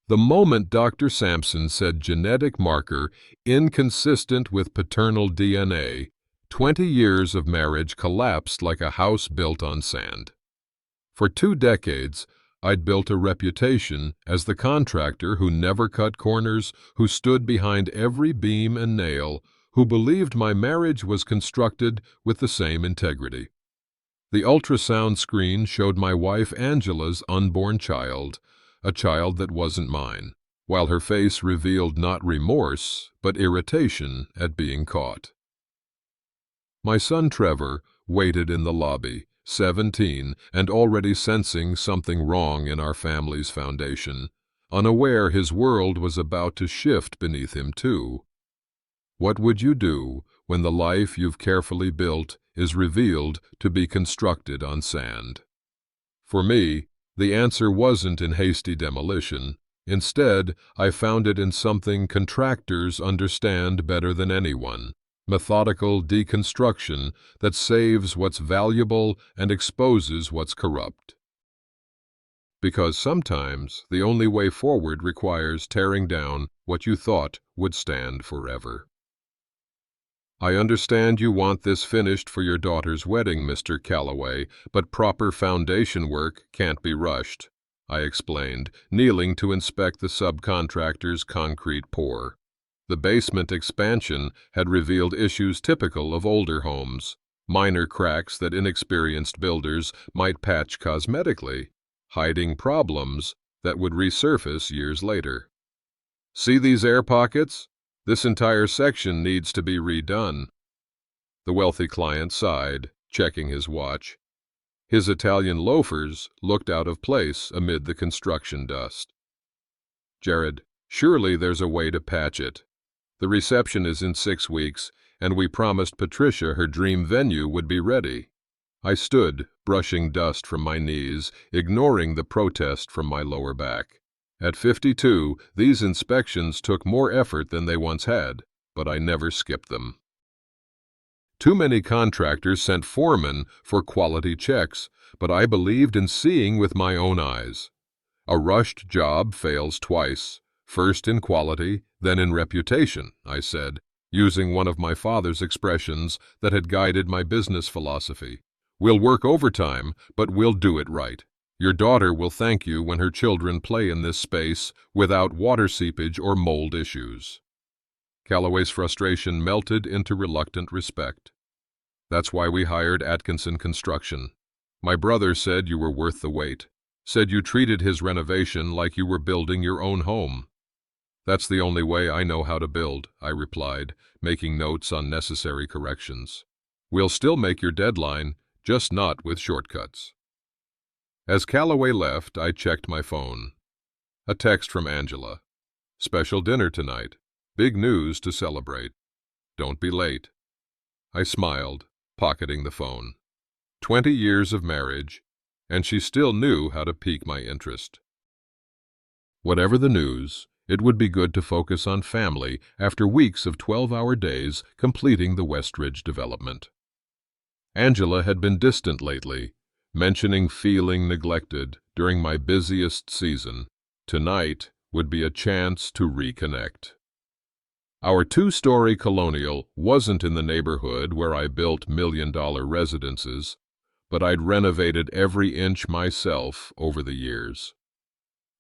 The moment Dr. Sampson said genetic marker inconsistent with paternal DNA, 20 years of marriage collapsed like a house built on sand. For 2 decades, I'd built a reputation as the contractor who never cut corners, who stood behind every beam and nail, who believed my marriage was constructed with the same integrity. The ultrasound screen showed my wife Angela's unborn child, a child that wasn't mine, while her face revealed not remorse, but irritation at being caught. My son Trevor waited in the lobby, 17, and already sensing something wrong in our family's foundation, unaware his world was about to shift beneath him too. What would you do when the life you've carefully built is revealed to be constructed on sand? For me, the answer wasn't in hasty demolition. Instead, I found it in something contractors understand better than anyone: methodical deconstruction that saves what's valuable and exposes what's corrupt. Because sometimes the only way forward requires tearing down what you thought would stand forever. I understand you want this finished for your daughter's wedding, Mr. Calloway, but proper foundation work can't be rushed, I explained, kneeling to inspect the subcontractor's concrete pour. The basement expansion had revealed issues typical of older homes, minor cracks that inexperienced builders might patch cosmetically, hiding problems that would resurface years later. See these air pockets? This entire section needs to be redone. The wealthy client sighed, checking his watch. His Italian loafers looked out of place amid the construction dust. Jared, surely there's a way to patch it. The reception is in 6 weeks, and we promised Patricia her dream venue would be ready. I stood, brushing dust from my knees, ignoring the protest from my lower back. At 52, these inspections took more effort than they once had, but I never skipped them. Too many contractors sent foremen for quality checks, but I believed in seeing with my own eyes. A rushed job fails twice, first in quality, then in reputation, I said, using one of my father's expressions that had guided my business philosophy. We'll work overtime, but we'll do it right. Your daughter will thank you when her children play in this space without water seepage or mold issues. Calloway's frustration melted into reluctant respect. That's why we hired Atkinson Construction. My brother said you were worth the wait, said you treated his renovation like you were building your own home. That's the only way I know how to build, I replied, making notes on necessary corrections. We'll still make your deadline, just not with shortcuts. As Calloway left, I checked my phone. A text from Angela. Special dinner tonight. Big news to celebrate. Don't be late. I smiled, pocketing the phone. 20 years of marriage, and she still knew how to pique my interest. Whatever the news, it would be good to focus on family after weeks of 12-hour days completing the Westridge development. Angela had been distant lately, mentioning feeling neglected during my busiest season. Tonight would be a chance to reconnect. Our 2-story colonial wasn't in the neighborhood where I built million-dollar residences, but I'd renovated every inch myself over the years.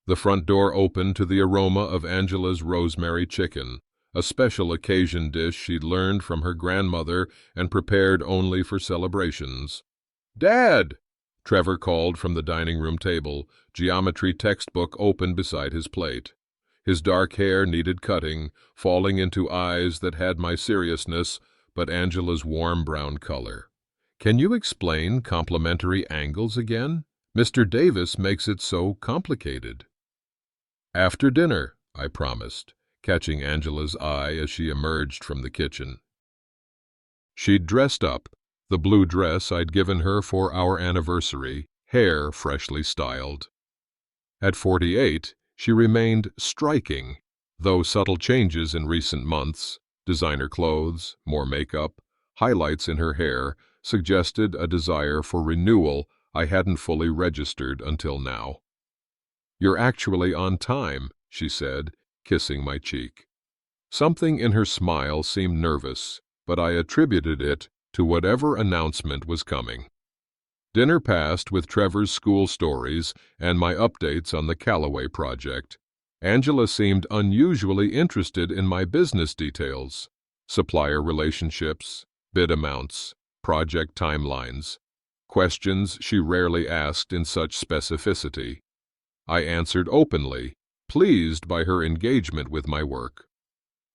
The front door opened to the aroma of Angela's rosemary chicken, a special occasion dish she'd learned from her grandmother and prepared only for celebrations. "Dad!" Trevor called from the dining room table, geometry textbook open beside his plate. His dark hair needed cutting, falling into eyes that had my seriousness, but Angela's warm brown color. "Can you explain complementary angles again? Mr. Davis makes it so complicated." "After dinner," I promised, catching Angela's eye as she emerged from the kitchen. She'd dressed up, the blue dress I'd given her for our anniversary, hair freshly styled. At 48, she remained striking, though subtle changes in recent months, designer clothes, more makeup, highlights in her hair, suggested a desire for renewal I hadn't fully registered until now. "You're actually on time," she said, kissing my cheek. Something in her smile seemed nervous, but I attributed it to whatever announcement was coming. Dinner passed with Trevor's school stories and my updates on the Callaway project. Angela seemed unusually interested in my business details, supplier relationships, bid amounts, project timelines, questions she rarely asked in such specificity. I answered openly, pleased by her engagement with my work.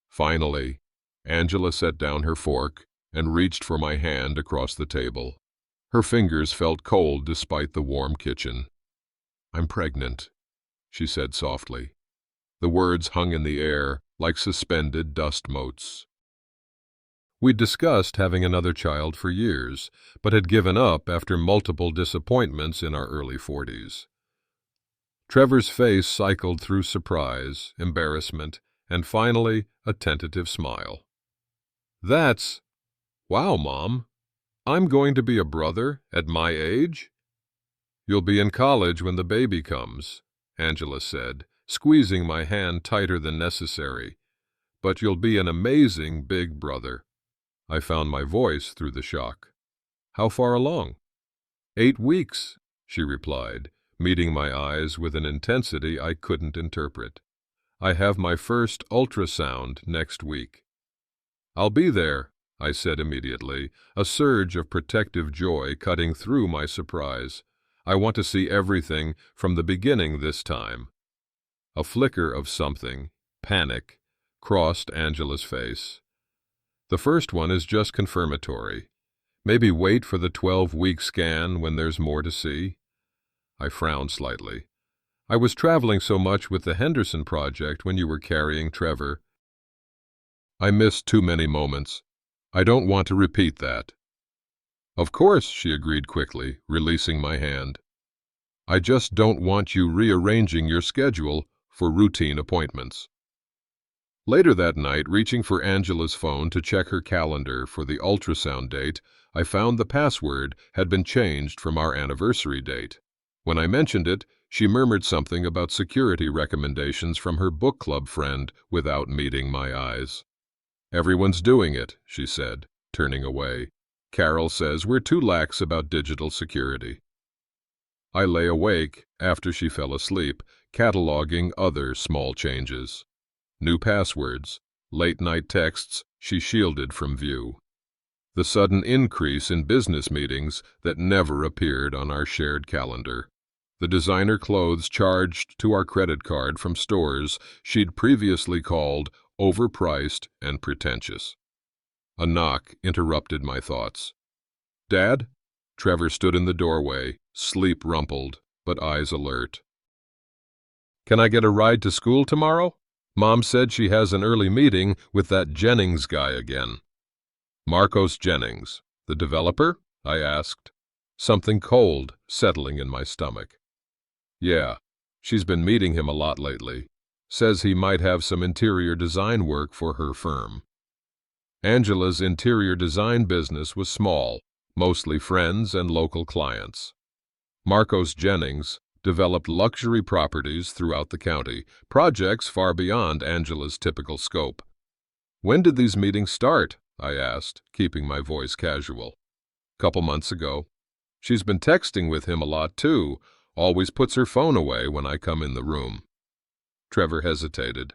Finally, Angela set down her fork and reached for my hand across the table. Her fingers felt cold despite the warm kitchen. "I'm pregnant," she said softly. The words hung in the air like suspended dust motes. We'd discussed having another child for years, but had given up after multiple disappointments in our early 40s. Trevor's face cycled through surprise, embarrassment, and finally a tentative smile. Wow, Mom. I'm going to be a brother at my age?" "You'll be in college when the baby comes," Angela said, squeezing my hand tighter than necessary. "But you'll be an amazing big brother." I found my voice through the shock. "How far along?" "8 weeks," she replied, meeting my eyes with an intensity I couldn't interpret. "I have my first ultrasound next week." "I'll be there," I said immediately, a surge of protective joy cutting through my surprise. "I want to see everything from the beginning this time." A flicker of something, panic, crossed Angela's face. "The first one is just confirmatory. Maybe wait for the 12-week scan when there's more to see." I frowned slightly. "I was traveling so much with the Henderson project when you were carrying Trevor. I missed too many moments. I don't want to repeat that." "Of course," she agreed quickly, releasing my hand. "I just don't want you rearranging your schedule for routine appointments." Later that night, reaching for Angela's phone to check her calendar for the ultrasound date, I found the password had been changed from our anniversary date. When I mentioned it, she murmured something about security recommendations from her book club friend without meeting my eyes. "Everyone's doing it," she said, turning away. "Carol says we're too lax about digital security." I lay awake after she fell asleep, cataloging other small changes. New passwords, late-night texts she shielded from view. The sudden increase in business meetings that never appeared on our shared calendar. The designer clothes charged to our credit card from stores she'd previously called overpriced and pretentious. A knock interrupted my thoughts. "Dad?" Trevor stood in the doorway, sleep rumpled, but eyes alert. "Can I get a ride to school tomorrow? Mom said she has an early meeting with that Jennings guy again." "Marcos Jennings, the developer?" I asked, something cold settling in my stomach. "Yeah, she's been meeting him a lot lately. Says he might have some interior design work for her firm." Angela's interior design business was small, mostly friends and local clients. Marcos Jennings developed luxury properties throughout the county, projects far beyond Angela's typical scope. "When did these meetings start?" I asked, keeping my voice casual. "Couple months ago. She's been texting with him a lot too, always puts her phone away when I come in the room." Trevor hesitated.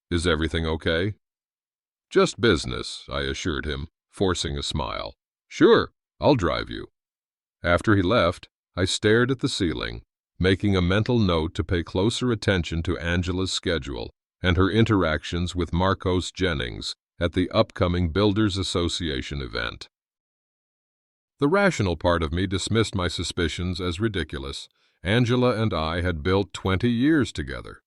"Is everything okay?" "Just business," I assured him, forcing a smile. "Sure, I'll drive you." After he left, I stared at the ceiling, making a mental note to pay closer attention to Angela's schedule and her interactions with Marcos Jennings at the upcoming Builders Association event. The rational part of me dismissed my suspicions as ridiculous. Angela and I had built 20 years together.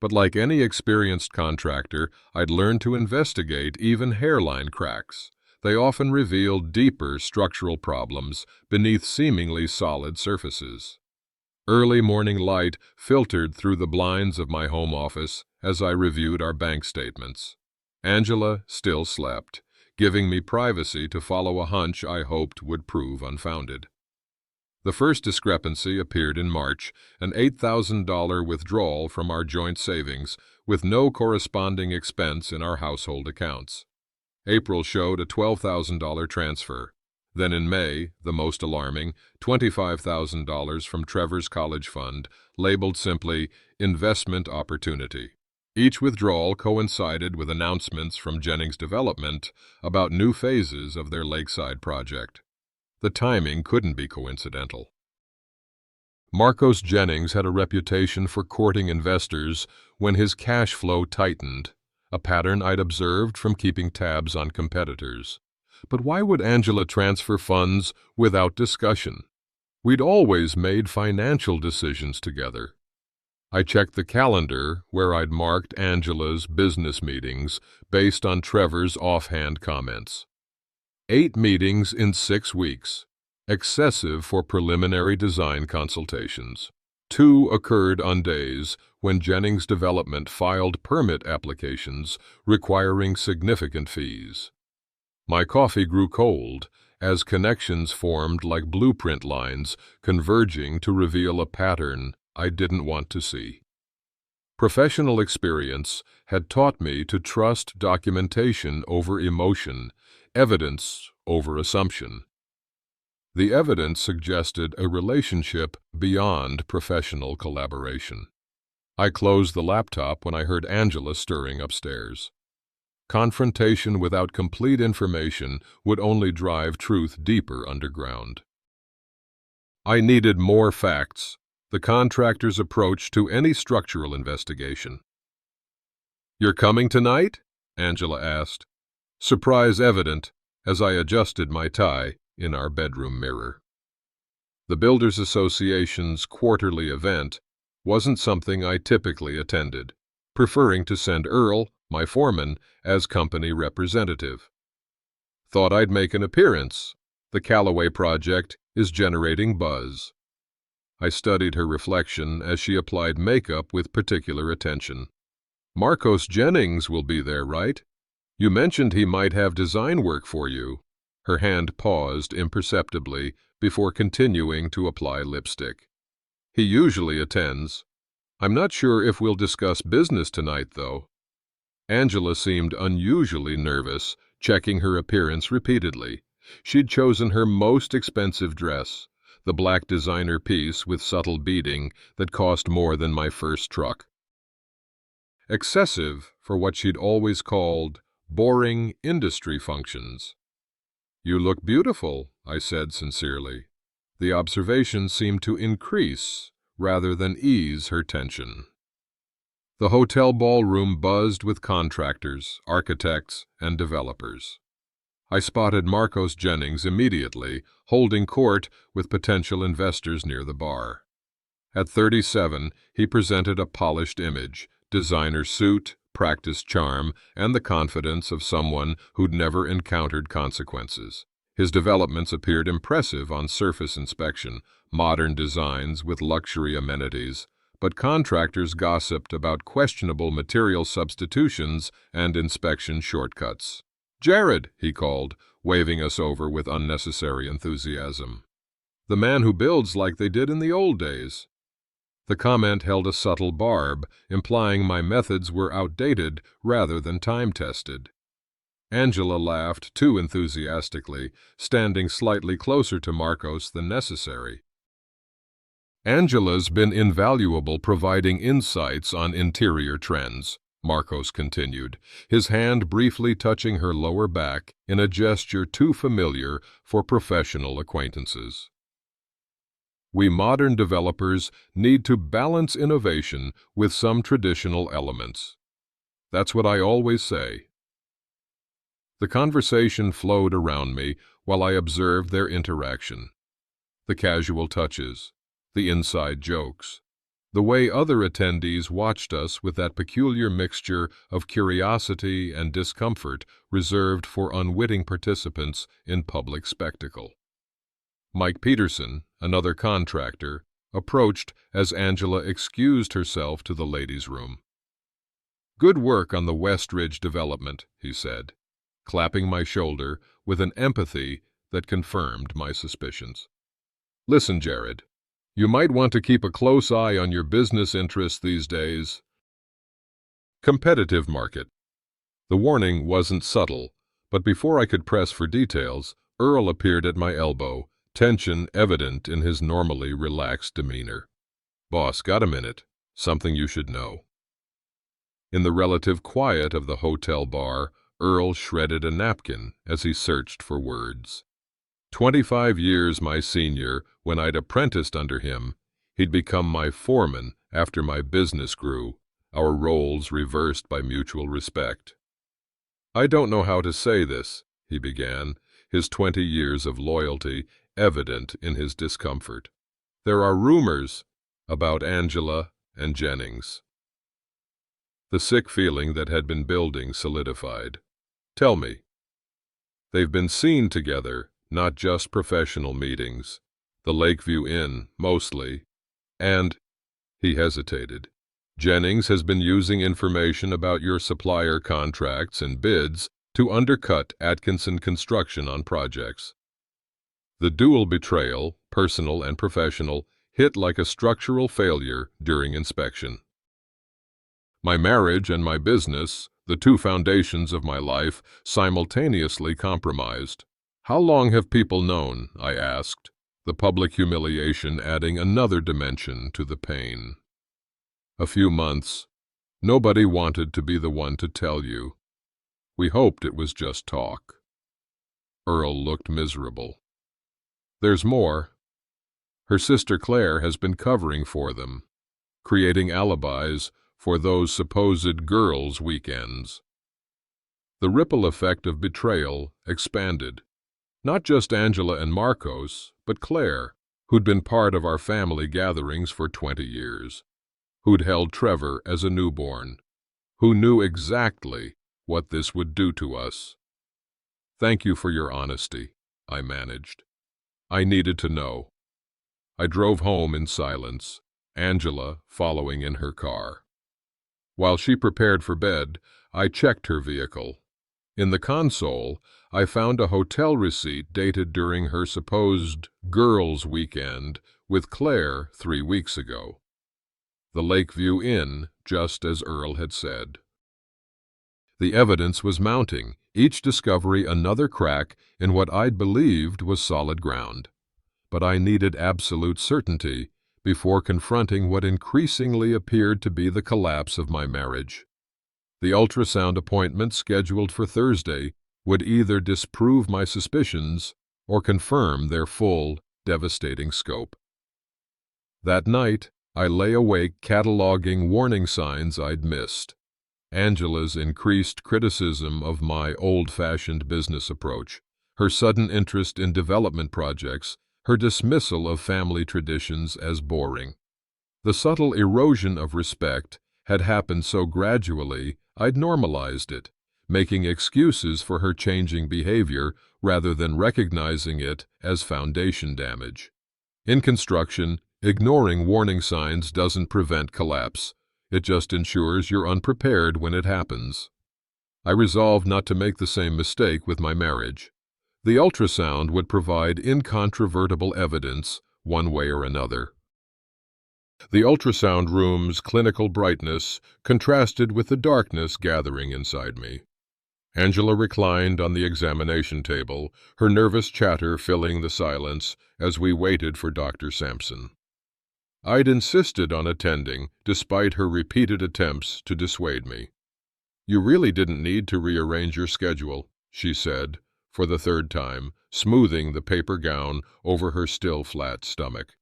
But like any experienced contractor, I'd learned to investigate even hairline cracks. They often revealed deeper structural problems beneath seemingly solid surfaces. Early morning light filtered through the blinds of my home office as I reviewed our bank statements. Angela still slept, giving me privacy to follow a hunch I hoped would prove unfounded. The first discrepancy appeared in March, an $8,000 withdrawal from our joint savings, with no corresponding expense in our household accounts. April showed a $12,000 transfer. Then in May, the most alarming, $25,000 from Trevor's college fund, labeled simply investment opportunity. Each withdrawal coincided with announcements from Jennings Development about new phases of their lakeside project. The timing couldn't be coincidental. Marcos Jennings had a reputation for courting investors when his cash flow tightened, a pattern I'd observed from keeping tabs on competitors. But why would Angela transfer funds without discussion? We'd always made financial decisions together. I checked the calendar where I'd marked Angela's business meetings based on Trevor's offhand comments. 8 meetings in 6 weeks, excessive for preliminary design consultations. 2 occurred on days when Jennings Development filed permit applications requiring significant fees. My coffee grew cold as connections formed like blueprint lines converging to reveal a pattern I didn't want to see. Professional experience had taught me to trust documentation over emotion, evidence over assumption. The evidence suggested a relationship beyond professional collaboration. I closed the laptop when I heard Angela stirring upstairs. Confrontation without complete information would only drive truth deeper underground. I needed more facts, the contractor's approach to any structural investigation. "You're coming tonight?" Angela asked, surprise evident as I adjusted my tie in our bedroom mirror. The Builders Association's quarterly event wasn't something I typically attended, preferring to send Earl, my foreman, as company representative. Thought I'd make an appearance. The Callaway project is generating buzz. I studied her reflection as she applied makeup with particular attention. "Marcos Jennings will be there, right? You mentioned he might have design work for you." Her hand paused imperceptibly before continuing to apply lipstick. "He usually attends. I'm not sure if we'll discuss business tonight, though." Angela seemed unusually nervous, checking her appearance repeatedly. She'd chosen her most expensive dress, the black designer piece with subtle beading that cost more than my first truck. Excessive for what she'd always called boring industry functions. "You look beautiful," I said sincerely. The observation seemed to increase rather than ease her tension. The hotel ballroom buzzed with contractors, architects, and developers. I spotted Marcos Jennings immediately, holding court with potential investors near the bar. At 37, he presented a polished image, designer suit, practice charm, and the confidence of someone who'd never encountered consequences. His developments appeared impressive on surface inspection, modern designs with luxury amenities, but contractors gossiped about questionable material substitutions and inspection shortcuts. "Jared," he called, waving us over with unnecessary enthusiasm. "The man who builds like they did in the old days." The comment held a subtle barb, implying my methods were outdated rather than time-tested. Angela laughed too enthusiastically, standing slightly closer to Marcos than necessary. "Angela's been invaluable providing insights on interior trends," Marcos continued, his hand briefly touching her lower back in a gesture too familiar for professional acquaintances. "We modern developers need to balance innovation with some traditional elements. That's what I always say." The conversation flowed around me while I observed their interaction. The casual touches, the inside jokes, the way other attendees watched us with that peculiar mixture of curiosity and discomfort reserved for unwitting participants in public spectacle. Mike Peterson, another contractor, approached as Angela excused herself to the ladies' room. "Good work on the West Ridge development," he said, clapping my shoulder with an empathy that confirmed my suspicions. Listen, Jared, you might want to keep a close eye on your business interests these days. Competitive market. The warning wasn't subtle, but before I could press for details, Earl appeared at my elbow, tension evident in his normally relaxed demeanor. Boss, got a minute? Something you should know. In the relative quiet of the hotel bar, Earl shredded a napkin as he searched for words. 25 years my senior, when I'd apprenticed under him, he'd become my foreman after my business grew, our roles reversed by mutual respect. I don't know how to say this, he began, his 20 years of loyalty evident in his discomfort. There are rumors about Angela and Jennings. The sick feeling that had been building solidified. Tell me. They've been seen together, not just professional meetings. The Lakeview Inn, mostly. And, he hesitated, Jennings has been using information about your supplier contracts and bids to undercut Atkinson Construction on projects. The dual betrayal, personal and professional, hit like a structural failure during inspection. My marriage and my business, the two foundations of my life, simultaneously compromised. How long have people known? I asked, the public humiliation adding another dimension to the pain. A few months. Nobody wanted to be the one to tell you. We hoped it was just talk. Earl looked miserable. There's more. Her sister Claire has been covering for them, creating alibis for those supposed girls' weekends. The ripple effect of betrayal expanded. Not just Angela and Marcos, but Claire, who'd been part of our family gatherings for 20 years, who'd held Trevor as a newborn, who knew exactly what this would do to us. Thank you for your honesty, I managed. I needed to know. I drove home in silence, Angela following in her car. While she prepared for bed, I checked her vehicle. In the console, I found a hotel receipt dated during her supposed girls' weekend with Claire 3 weeks ago. The Lakeview Inn, just as Earl had said. The evidence was mounting, each discovery another crack in what I'd believed was solid ground. But I needed absolute certainty before confronting what increasingly appeared to be the collapse of my marriage. The ultrasound appointment scheduled for Thursday would either disprove my suspicions or confirm their full, devastating scope. That night, I lay awake cataloging warning signs I'd missed. Angela's increased criticism of my old-fashioned business approach, her sudden interest in development projects, her dismissal of family traditions as boring. The subtle erosion of respect had happened so gradually I'd normalized it, making excuses for her changing behavior rather than recognizing it as foundation damage. In construction, ignoring warning signs doesn't prevent collapse. It just ensures you're unprepared when it happens. I resolved not to make the same mistake with my marriage. The ultrasound would provide incontrovertible evidence, one way or another. The ultrasound room's clinical brightness contrasted with the darkness gathering inside me. Angela reclined on the examination table, her nervous chatter filling the silence as we waited for Dr. Sampson. I'd insisted on attending, despite her repeated attempts to dissuade me. You really didn't need to rearrange your schedule, she said, for the third time, smoothing the paper gown over her still flat stomach.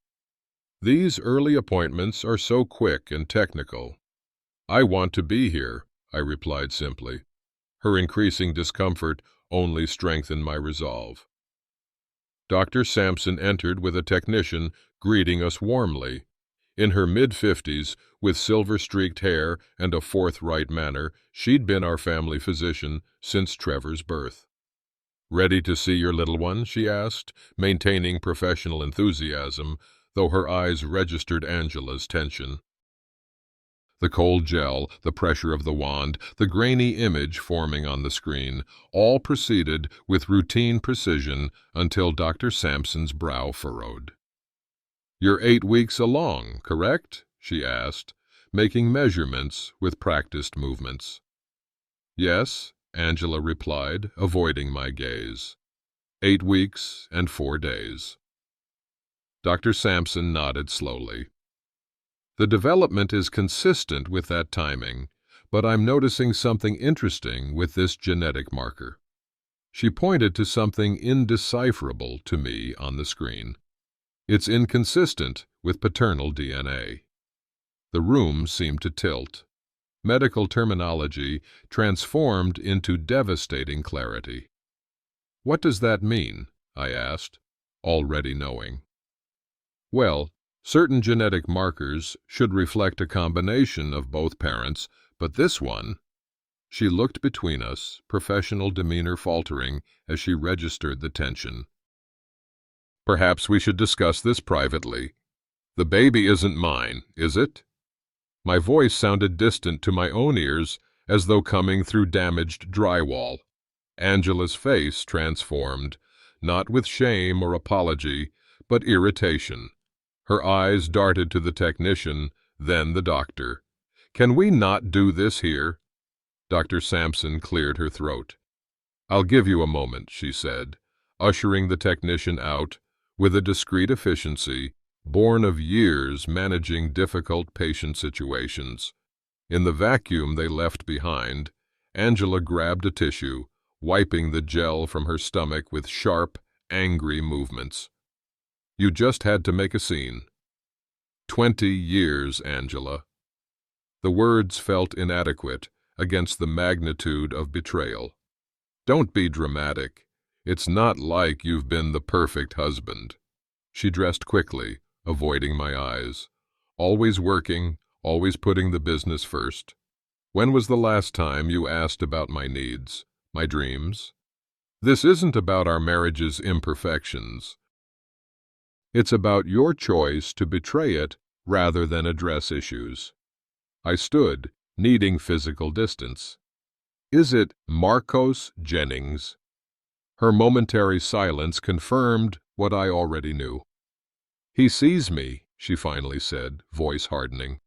These early appointments are so quick and technical. I want to be here, I replied simply. Her increasing discomfort only strengthened my resolve. Dr. Sampson entered with a technician greeting us warmly. In her mid-50s, with silver-streaked hair and a forthright manner, she'd been our family physician since Trevor's birth. "Ready to see your little one?" she asked, maintaining professional enthusiasm, though her eyes registered Angela's tension. The cold gel, the pressure of the wand, the grainy image forming on the screen, all proceeded with routine precision until Dr. Sampson's brow furrowed. "You're 8 weeks along, correct?" she asked, making measurements with practiced movements. "Yes," Angela replied, avoiding my gaze. 8 weeks and 4 days. Dr. Sampson nodded slowly. "The development is consistent with that timing, but I'm noticing something interesting with this genetic marker." She pointed to something indecipherable to me on the screen. "It's inconsistent with paternal DNA." The room seemed to tilt. Medical terminology transformed into devastating clarity. "What does that mean?" I asked, already knowing. "Well, certain genetic markers should reflect a combination of both parents, but this one—" She looked between us, professional demeanor faltering as she registered the tension. "Perhaps we should discuss this privately. The baby isn't mine, is it?" My voice sounded distant to my own ears, as though coming through damaged drywall. Angela's face transformed, not with shame or apology, but irritation. Her eyes darted to the technician, then the doctor. "Can we not do this here?" Dr. Sampson cleared her throat. "I'll give you a moment," she said, ushering the technician out with a discreet efficiency born of years managing difficult patient situations. In the vacuum they left behind, Angela grabbed a tissue, wiping the gel from her stomach with sharp, angry movements. "You just had to make a scene." 20 years, Angela." The words felt inadequate against the magnitude of betrayal. "Don't be dramatic. It's not like you've been the perfect husband." She dressed quickly, avoiding my eyes. "Always working, always putting the business first. When was the last time you asked about my needs, my dreams? This isn't about our marriage's imperfections. It's about your choice to betray it rather than address issues." I stood, needing physical distance. "Is it Marcos Jennings?" Her momentary silence confirmed what I already knew. "He sees me," she finally said, voice hardening.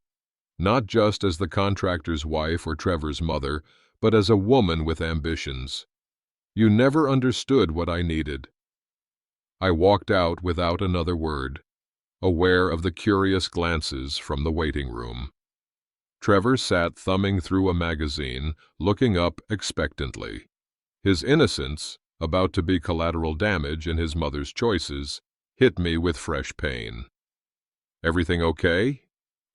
"Not just as the contractor's wife or Trevor's mother, but as a woman with ambitions. You never understood what I needed." I walked out without another word, aware of the curious glances from the waiting room. Trevor sat thumbing through a magazine, looking up expectantly. His innocence, about to be collateral damage in his mother's choices, hit me with fresh pain. "Everything okay?"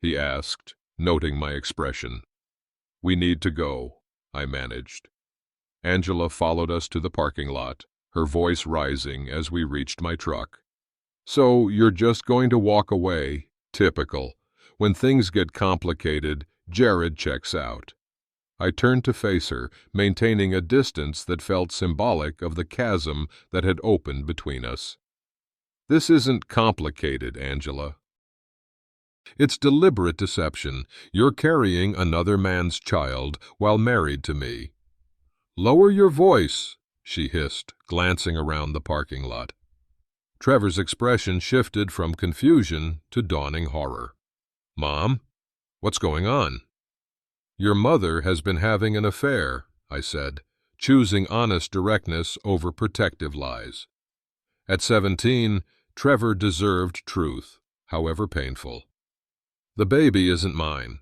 he asked, noting my expression. "We need to go," I managed. Angela followed us to the parking lot, her voice rising as we reached my truck. "So you're just going to walk away? Typical. When things get complicated, Jared checks out." I turned to face her, maintaining a distance that felt symbolic of the chasm that had opened between us. "This isn't complicated, Angela. It's deliberate deception. You're carrying another man's child while married to me." "Lower your voice," she hissed, glancing around the parking lot. Trevor's expression shifted from confusion to dawning horror. "Mom, what's going on?" "Your mother has been having an affair," I said, choosing honest directness over protective lies. At 17, Trevor deserved truth, however painful. "The baby isn't mine."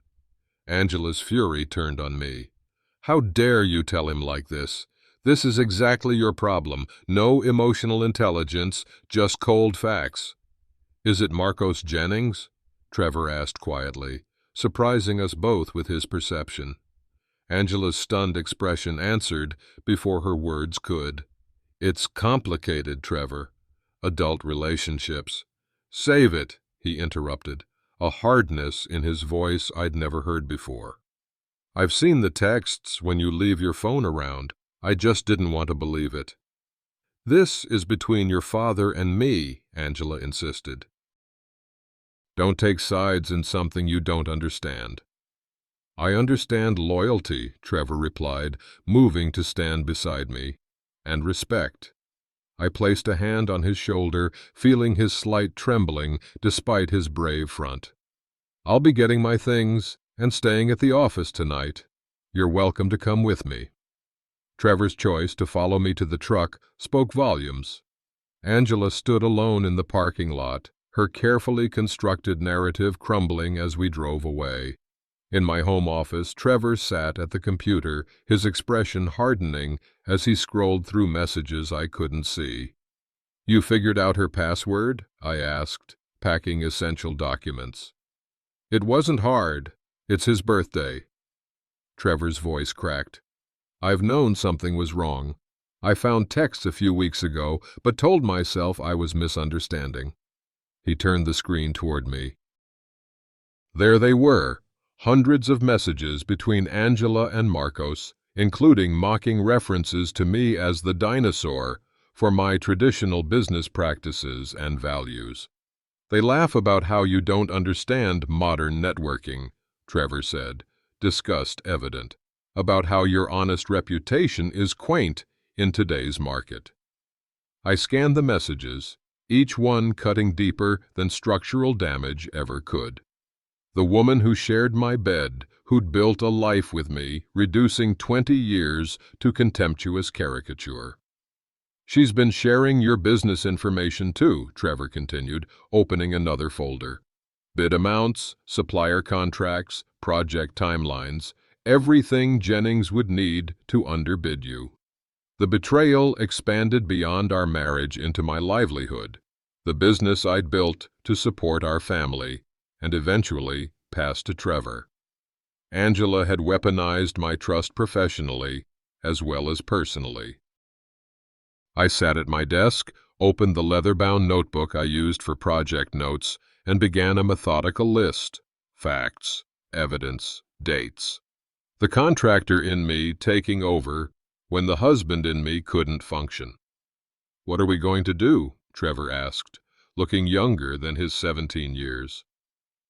Angela's fury turned on me. "How dare you tell him like this? This is exactly your problem. No emotional intelligence, just cold facts." "Is it Marcos Jennings?" Trevor asked quietly, surprising us both with his perception. Angela's stunned expression answered before her words could. "It's complicated, Trevor. Adult relationships." "Save it," he interrupted, a hardness in his voice I'd never heard before. "I've seen the texts when you leave your phone around. I just didn't want to believe it." "This is between your father and me," Angela insisted. "Don't take sides in something you don't understand." "I understand loyalty," Trevor replied, moving to stand beside me, "and respect." I placed a hand on his shoulder, feeling his slight trembling despite his brave front. "I'll be getting my things and staying at the office tonight. You're welcome to come with me." Trevor's choice to follow me to the truck spoke volumes. Angela stood alone in the parking lot, her carefully constructed narrative crumbling as we drove away. In my home office, Trevor sat at the computer, his expression hardening as he scrolled through messages I couldn't see. "You figured out her password?" I asked, packing essential documents. "It wasn't hard. It's his birthday." Trevor's voice cracked. "I've known something was wrong. I found texts a few weeks ago, but told myself I was misunderstanding." He turned the screen toward me. There they were, hundreds of messages between Angela and Marcos, including mocking references to me as the dinosaur for my traditional business practices and values. "They laugh about how you don't understand modern networking," Trevor said, disgust evident, "about how your honest reputation is quaint in today's market." I scanned the messages, each one cutting deeper than structural damage ever could. The woman who shared my bed, who'd built a life with me, reducing 20 years to contemptuous caricature. "She's been sharing your business information too," Trevor continued, opening another folder. "Bid amounts, supplier contracts, project timelines, everything Jennings would need to underbid you." The betrayal expanded beyond our marriage into my livelihood, the business I'd built to support our family, and eventually passed to Trevor. Angela had weaponized my trust professionally as well as personally. I sat at my desk, opened the leather-bound notebook I used for project notes, and began a methodical list: facts, evidence, dates. The contractor in me taking over when the husband in me couldn't function. "What are we going to do?" Trevor asked, looking younger than his 17 years.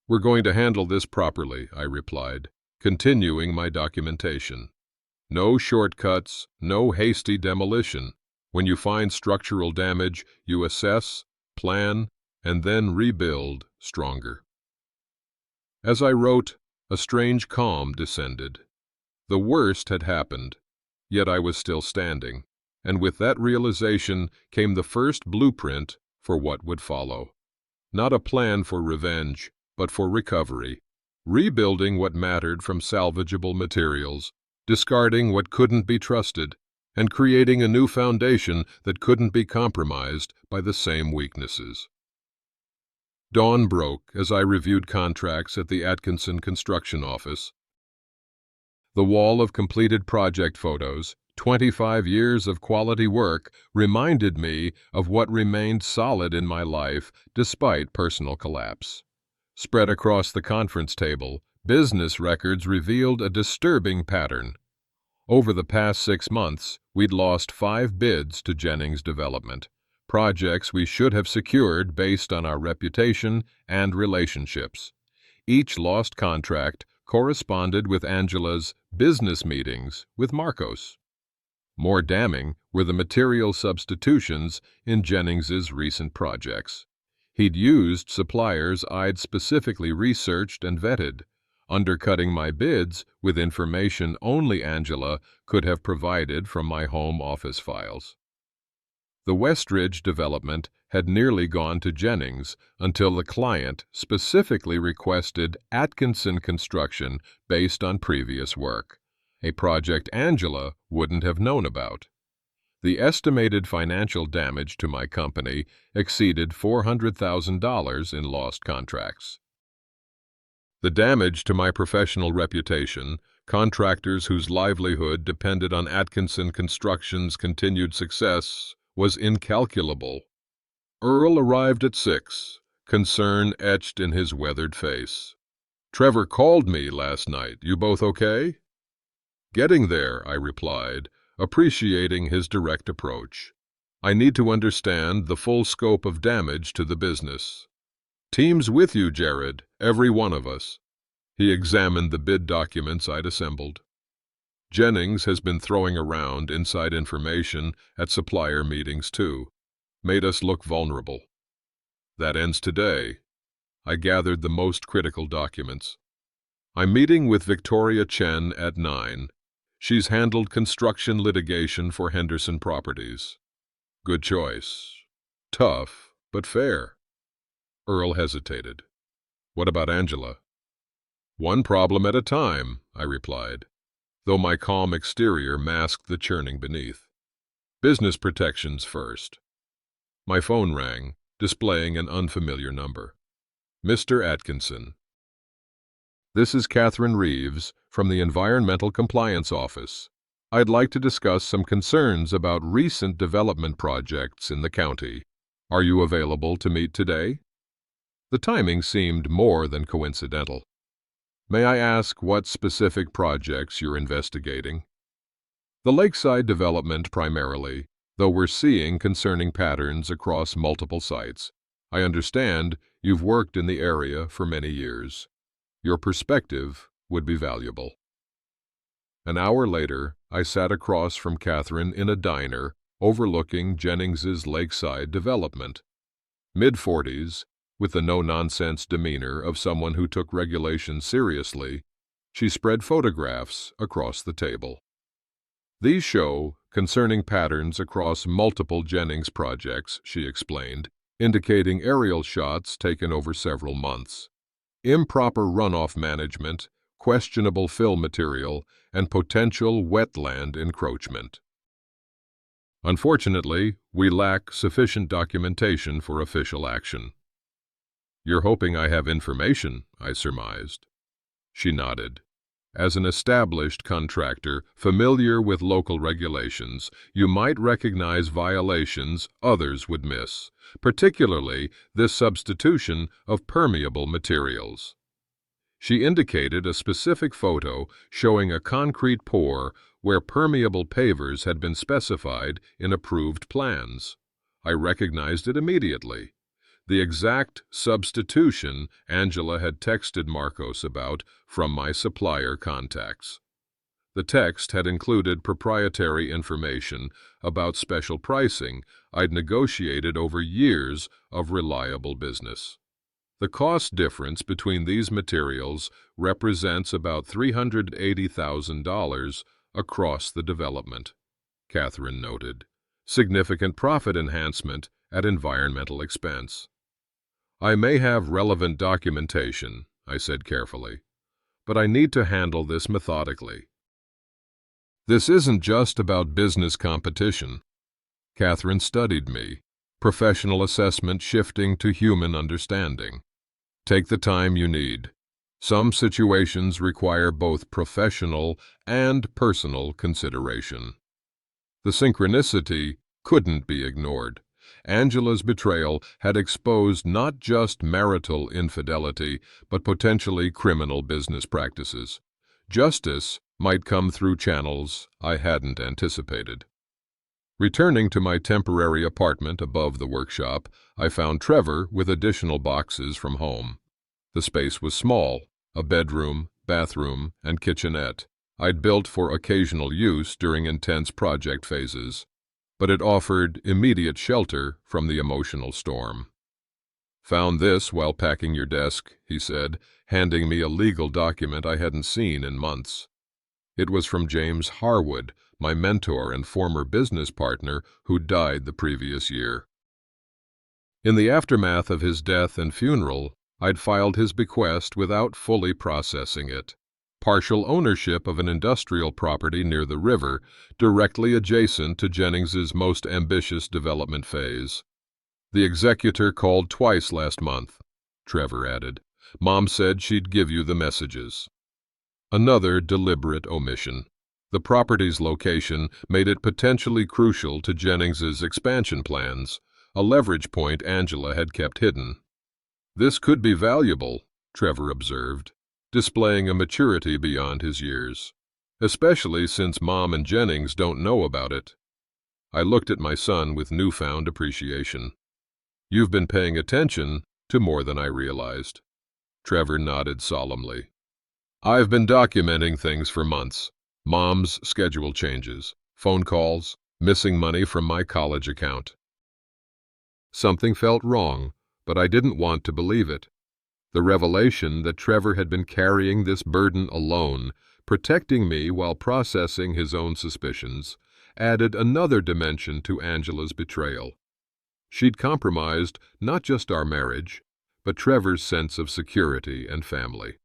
"We're going to handle this properly," I replied, continuing my documentation. "No shortcuts, no hasty demolition. When you find structural damage, you assess, plan, and then rebuild stronger." As I wrote, a strange calm descended. The worst had happened, yet I was still standing, and with that realization came the first blueprint for what would follow. Not a plan for revenge, but for recovery, rebuilding what mattered from salvageable materials, discarding what couldn't be trusted, and creating a new foundation that couldn't be compromised by the same weaknesses. Dawn broke as I reviewed contracts at the Atkinson construction office. The wall of completed project photos, 25 years of quality work, reminded me of what remained solid in my life despite personal collapse. Spread across the conference table, business records revealed a disturbing pattern. Over the past 6 months, we'd lost 5 bids to Jennings Development, projects we should have secured based on our reputation and relationships. Each lost contract corresponded with Angela's business meetings with Marcos. More damning were the material substitutions in Jennings's recent projects. He'd used suppliers I'd specifically researched and vetted, undercutting my bids with information only Angela could have provided from my home office files. The Westridge development had nearly gone to Jennings until the client specifically requested Atkinson construction based on previous work, a project Angela wouldn't have known about. The estimated financial damage to my company exceeded $400,000 in lost contracts. The damage to my professional reputation, contractors whose livelihood depended on Atkinson Construction's continued success, was incalculable. Earl arrived at 6, concern etched in his weathered face. "Trevor called me last night. You both okay?" "Getting there," I replied, appreciating his direct approach. "I need to understand the full scope of damage to the business." "Team's with you, Jared, every one of us." He examined the bid documents I'd assembled. "Jennings has been throwing around inside information at supplier meetings too. made us look vulnerable. That ends today. I gathered the most critical documents. I'm meeting with Victoria Chen at 9. She's handled construction litigation for Henderson Properties. Good choice. Tough, but fair. Earl hesitated. What about Angela? One problem at a time, I replied, though my calm exterior masked the churning beneath. Business protections first. My phone rang, displaying an unfamiliar number. Mr. Atkinson. This is Catherine Reeves from the Environmental Compliance Office. I'd like to discuss some concerns about recent development projects in the county. Are you available to meet today? The timing seemed more than coincidental. May I ask what specific projects you're investigating? The lakeside development primarily, though we're seeing concerning patterns across multiple sites. I understand you've worked in the area for many years. Your perspective would be valuable. An hour later, I sat across from Catherine in a diner overlooking Jennings's lakeside development. Mid-40s, with the no-nonsense demeanor of someone who took regulations seriously, she spread photographs across the table. These show concerning patterns across multiple Jennings projects, she explained, indicating aerial shots taken over several months. Improper runoff management, questionable fill material, and potential wetland encroachment. Unfortunately, we lack sufficient documentation for official action. You're hoping I have information, I surmised. She nodded. As an established contractor familiar with local regulations, you might recognize violations others would miss, particularly this substitution of permeable materials. She indicated a specific photo showing a concrete pour where permeable pavers had been specified in approved plans. I recognized it immediately. The exact substitution Angela had texted Marcos about from my supplier contacts. The text had included proprietary information about special pricing I'd negotiated over years of reliable business. The cost difference between these materials represents about $380,000 across the development, Catherine noted. Significant profit enhancement at environmental expense. I may have relevant documentation, I said carefully, but I need to handle this methodically. This isn't just about business competition. Catherine studied me, professional assessment shifting to human understanding. Take the time you need. Some situations require both professional and personal consideration. The synchronicity couldn't be ignored. Angela's betrayal had exposed not just marital infidelity, but potentially criminal business practices. Justice might come through channels I hadn't anticipated. Returning to my temporary apartment above the workshop, I found Trevor with additional boxes from home. The space was small, a bedroom, bathroom, and kitchenette. I'd built for occasional use during intense project phases, but it offered immediate shelter from the emotional storm. Found this while packing your desk, he said, handing me a legal document I hadn't seen in months. It was from James Harwood, my mentor and former business partner who died the previous year. In the aftermath of his death and funeral, I'd filed his bequest without fully processing it. Partial ownership of an industrial property near the river, directly adjacent to Jennings's most ambitious development phase. The executor called twice last month, Trevor added. Mom said she'd give you the messages. Another deliberate omission. The property's location made it potentially crucial to Jennings's expansion plans, a leverage point Angela had kept hidden. This could be valuable, Trevor observed, displaying a maturity beyond his years, especially since Mom and Jennings don't know about it. I looked at my son with newfound appreciation. You've been paying attention to more than I realized. Trevor nodded solemnly. I've been documenting things for months. Mom's schedule changes, phone calls, missing money from my college account. Something felt wrong, but I didn't want to believe it. The revelation that Trevor had been carrying this burden alone, protecting me while processing his own suspicions, added another dimension to Angela's betrayal. She'd compromised not just our marriage, but Trevor's sense of security and family.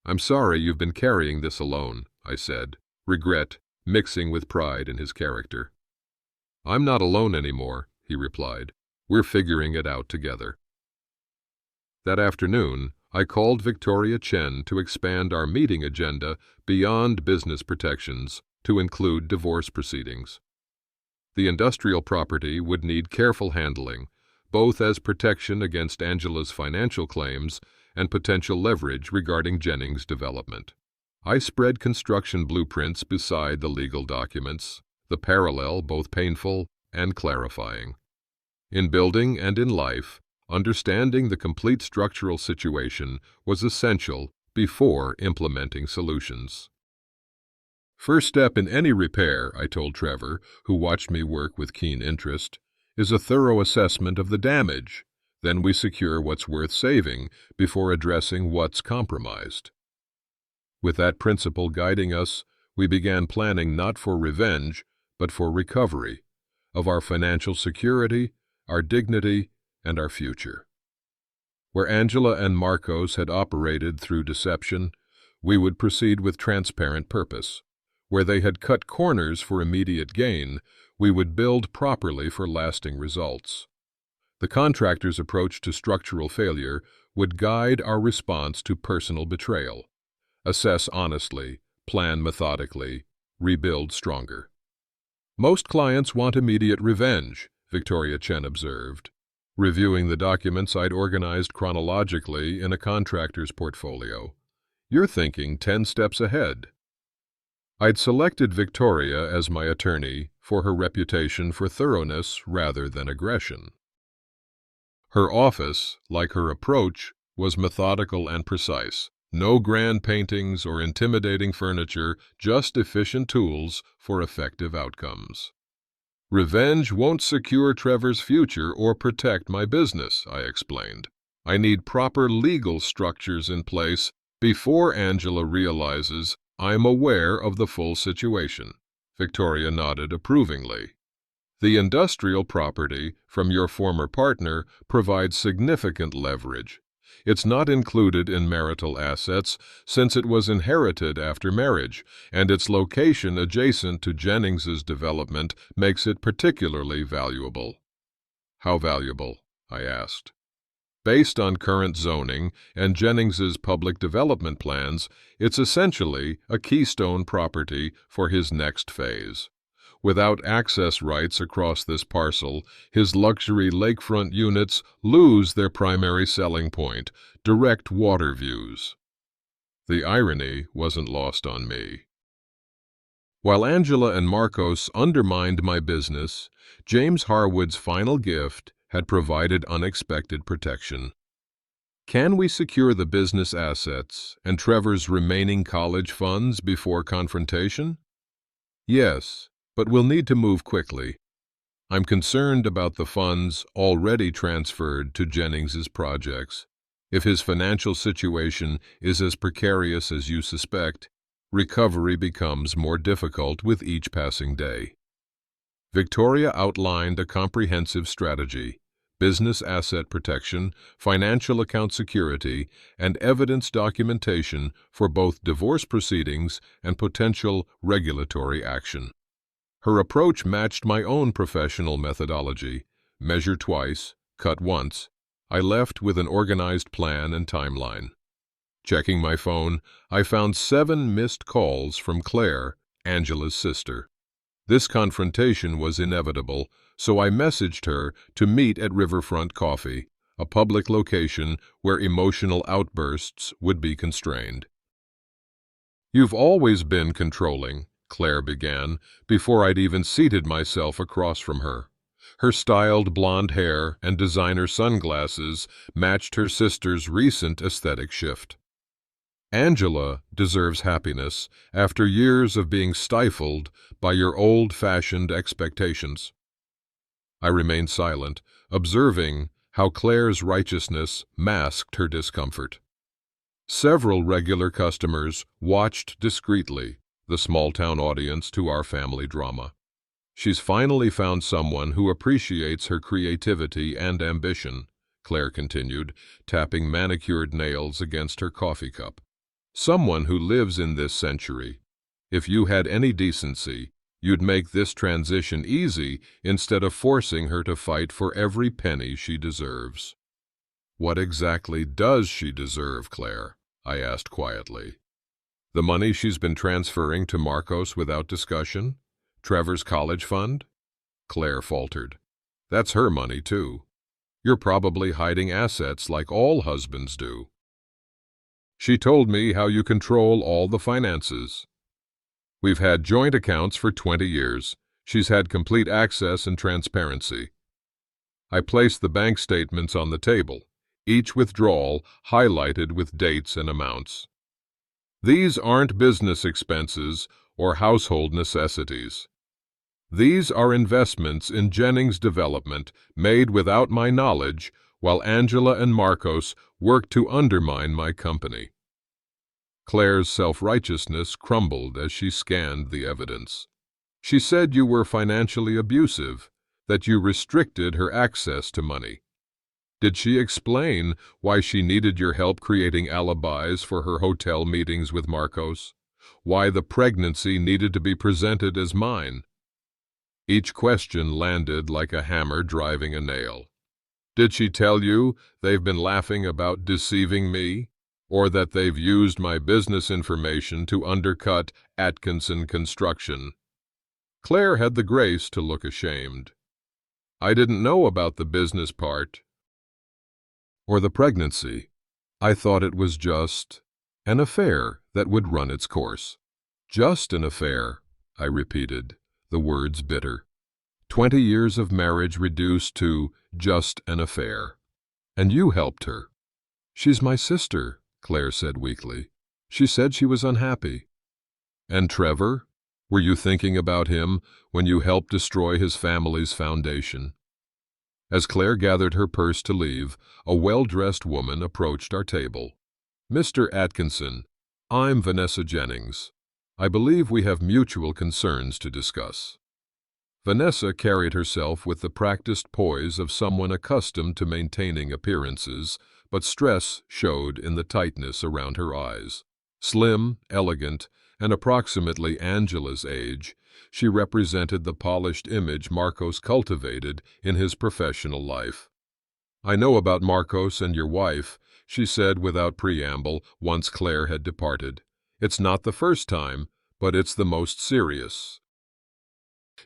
"I'm sorry you've been carrying this alone," I said, regret mixing with pride in his character. "I'm not alone anymore," he replied. "We're figuring it out together." That afternoon, I called Victoria Chen to expand our meeting agenda beyond business protections to include divorce proceedings. The industrial property would need careful handling, both as protection against Angela's financial claims and potential leverage regarding Jennings' development. I spread construction blueprints beside the legal documents, the parallel both painful and clarifying. In building and in life, understanding the complete structural situation was essential before implementing solutions. "First step in any repair," I told Trevor, who watched me work with keen interest, "is a thorough assessment of the damage. Then we secure what's worth saving before addressing what's compromised." With that principle guiding us, we began planning not for revenge, but for recovery of our financial security, our dignity, and our future. Where Angela and Marcos had operated through deception, we would proceed with transparent purpose. Where they had cut corners for immediate gain, we would build properly for lasting results. The contractor's approach to structural failure would guide our response to personal betrayal. Assess honestly, plan methodically, rebuild stronger. "Most clients want immediate revenge," Victoria Chen observed, reviewing the documents I'd organized chronologically in a contractor's portfolio. "You're thinking 10 steps ahead." I'd selected Victoria as my attorney for her reputation for thoroughness rather than aggression. Her office, like her approach, was methodical and precise. No grand paintings or intimidating furniture, just efficient tools for effective outcomes. "Revenge won't secure Trevor's future or protect my business," I explained. "I need proper legal structures in place before Angela realizes I'm aware of the full situation." Victoria nodded approvingly. "The industrial property from your former partner provides significant leverage. It's not included in marital assets since it was inherited after marriage, and its location adjacent to Jennings's development makes it particularly valuable." "How valuable?" I asked. "Based on current zoning and Jennings's public development plans, it's essentially a keystone property for his next phase. Without access rights across this parcel, his luxury lakefront units lose their primary selling point, direct water views." The irony wasn't lost on me. While Angela and Marcos undermined my business, James Harwood's final gift had provided unexpected protection. "Can we secure the business assets and Trevor's remaining college funds before confrontation?" "Yes, but we'll need to move quickly. I'm concerned about the funds already transferred to Jennings's projects. If his financial situation is as precarious as you suspect, recovery becomes more difficult with each passing day." Victoria outlined a comprehensive strategy: business asset protection, financial account security, and evidence documentation for both divorce proceedings and potential regulatory action. Her approach matched my own professional methodology: measure twice, cut once. I left with an organized plan and timeline. Checking my phone, I found 7 missed calls from Claire, Angela's sister. This confrontation was inevitable, so I messaged her to meet at Riverfront Coffee, a public location where emotional outbursts would be constrained. "You've always been controlling," Claire began, before I'd even seated myself across from her. Her styled blonde hair and designer sunglasses matched her sister's recent aesthetic shift. "Angela deserves happiness after years of being stifled by your old-fashioned expectations." I remained silent, observing how Claire's righteousness masked her discomfort. Several regular customers watched discreetly, the small-town audience to our family drama. She's finally found someone who appreciates her creativity and ambition, Claire continued, tapping manicured nails against her coffee cup. Someone who lives in this century. If you had any decency, you'd make this transition easy instead of forcing her to fight for every penny she deserves. What exactly does she deserve, Claire? I asked quietly. The money she's been transferring to Marcos without discussion? Trevor's college fund? Claire faltered. That's her money, too. You're probably hiding assets like all husbands do. She told me how you control all the finances. We've had joint accounts for 20 years. She's had complete access and transparency. I placed the bank statements on the table, each withdrawal highlighted with dates and amounts. These aren't business expenses or household necessities. These are investments in Jennings' development made without my knowledge while Angela and Marcos worked to undermine my company. Claire's self-righteousness crumbled as she scanned the evidence. She said you were financially abusive, that you restricted her access to money. Did she explain why she needed your help creating alibis for her hotel meetings with Marcos? Why the pregnancy needed to be presented as mine? Each question landed like a hammer driving a nail. Did she tell you they've been laughing about deceiving me? Or that they've used my business information to undercut Atkinson Construction? Claire had the grace to look ashamed. I didn't know about the business part or the pregnancy. I thought it was just an affair that would run its course. Just an affair, I repeated, the words bitter. 20 years of marriage reduced to just an affair. And you helped her. She's my sister, Claire said weakly. She said she was unhappy. And Trevor? Were you thinking about him when you helped destroy his family's foundation? As Claire gathered her purse to leave, a well-dressed woman approached our table. Mr. Atkinson, I'm Vanessa Jennings. I believe we have mutual concerns to discuss. Vanessa carried herself with the practiced poise of someone accustomed to maintaining appearances, but stress showed in the tightness around her eyes. Slim, elegant, and approximately Angela's age, she represented the polished image Marcos cultivated in his professional life. I know about Marcos and your wife, she said without preamble once Claire had departed. It's not the first time, but it's the most serious.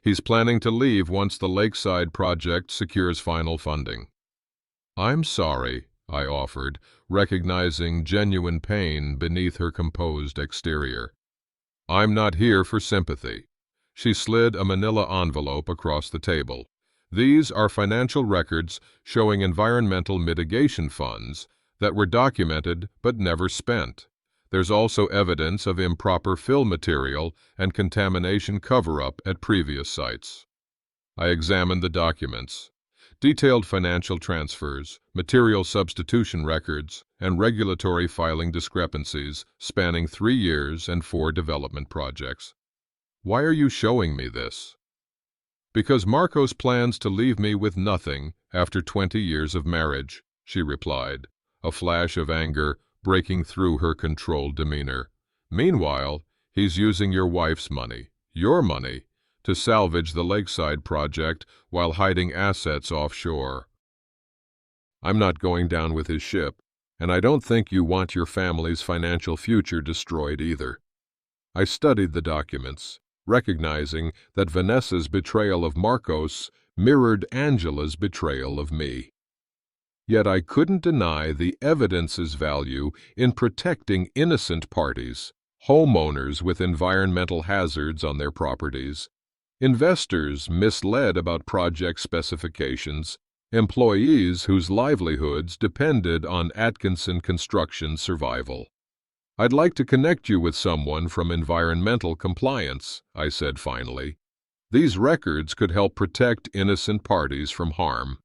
He's planning to leave once the Lakeside project secures final funding. I'm sorry, I offered, recognizing genuine pain beneath her composed exterior. I'm not here for sympathy. She slid a manila envelope across the table. These are financial records showing environmental mitigation funds that were documented but never spent. There's also evidence of improper fill material and contamination cover-up at previous sites. I examined the documents. Detailed financial transfers, material substitution records, and regulatory filing discrepancies spanning 3 years and 4 development projects. Why are you showing me this? Because Marcos plans to leave me with nothing after 20 years of marriage, she replied, a flash of anger breaking through her controlled demeanor. Meanwhile, he's using your wife's money, your money, to salvage the Lakeside project while hiding assets offshore. I'm not going down with his ship, and I don't think you want your family's financial future destroyed either. I studied the documents, recognizing that Vanessa's betrayal of Marcos mirrored Angela's betrayal of me. Yet I couldn't deny the evidence's value in protecting innocent parties, homeowners with environmental hazards on their properties, investors misled about project specifications, employees whose livelihoods depended on Atkinson Construction's survival. I'd like to connect you with someone from environmental compliance, I said finally. These records could help protect innocent parties from harm.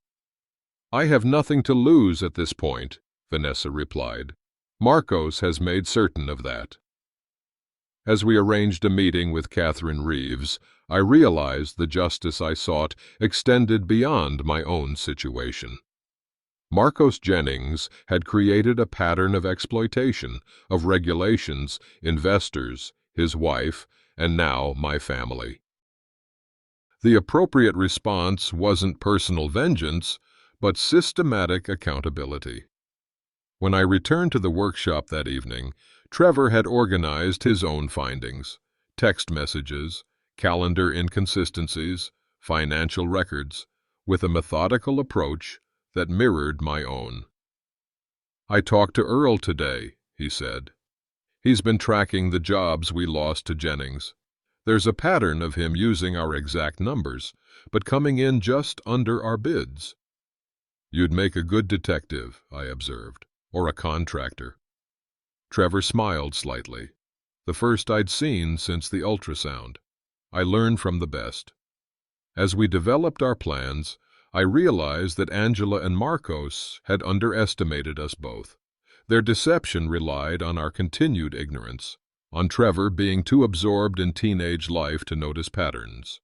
"I have nothing to lose at this point," Vanessa replied. "Marcos has made certain of that." As we arranged a meeting with Catherine Reeves, I realized the justice I sought extended beyond my own situation. Marcos Jennings had created a pattern of exploitation, of regulations, investors, his wife, and now my family. The appropriate response wasn't personal vengeance, but systematic accountability. When I returned to the workshop that evening, Trevor had organized his own findings: text messages, calendar inconsistencies, financial records, with a methodical approach that mirrored my own. "I talked to Earl today," he said. "He's been tracking the jobs we lost to Jennings. There's a pattern of him using our exact numbers, but coming in just under our bids." "You'd make a good detective," I observed, "or a contractor." Trevor smiled slightly. The first I'd seen since the ultrasound. I learned from the best. As we developed our plans, I realized that Angela and Marcos had underestimated us both. Their deception relied on our continued ignorance, on Trevor being too absorbed in teenage life to notice patterns,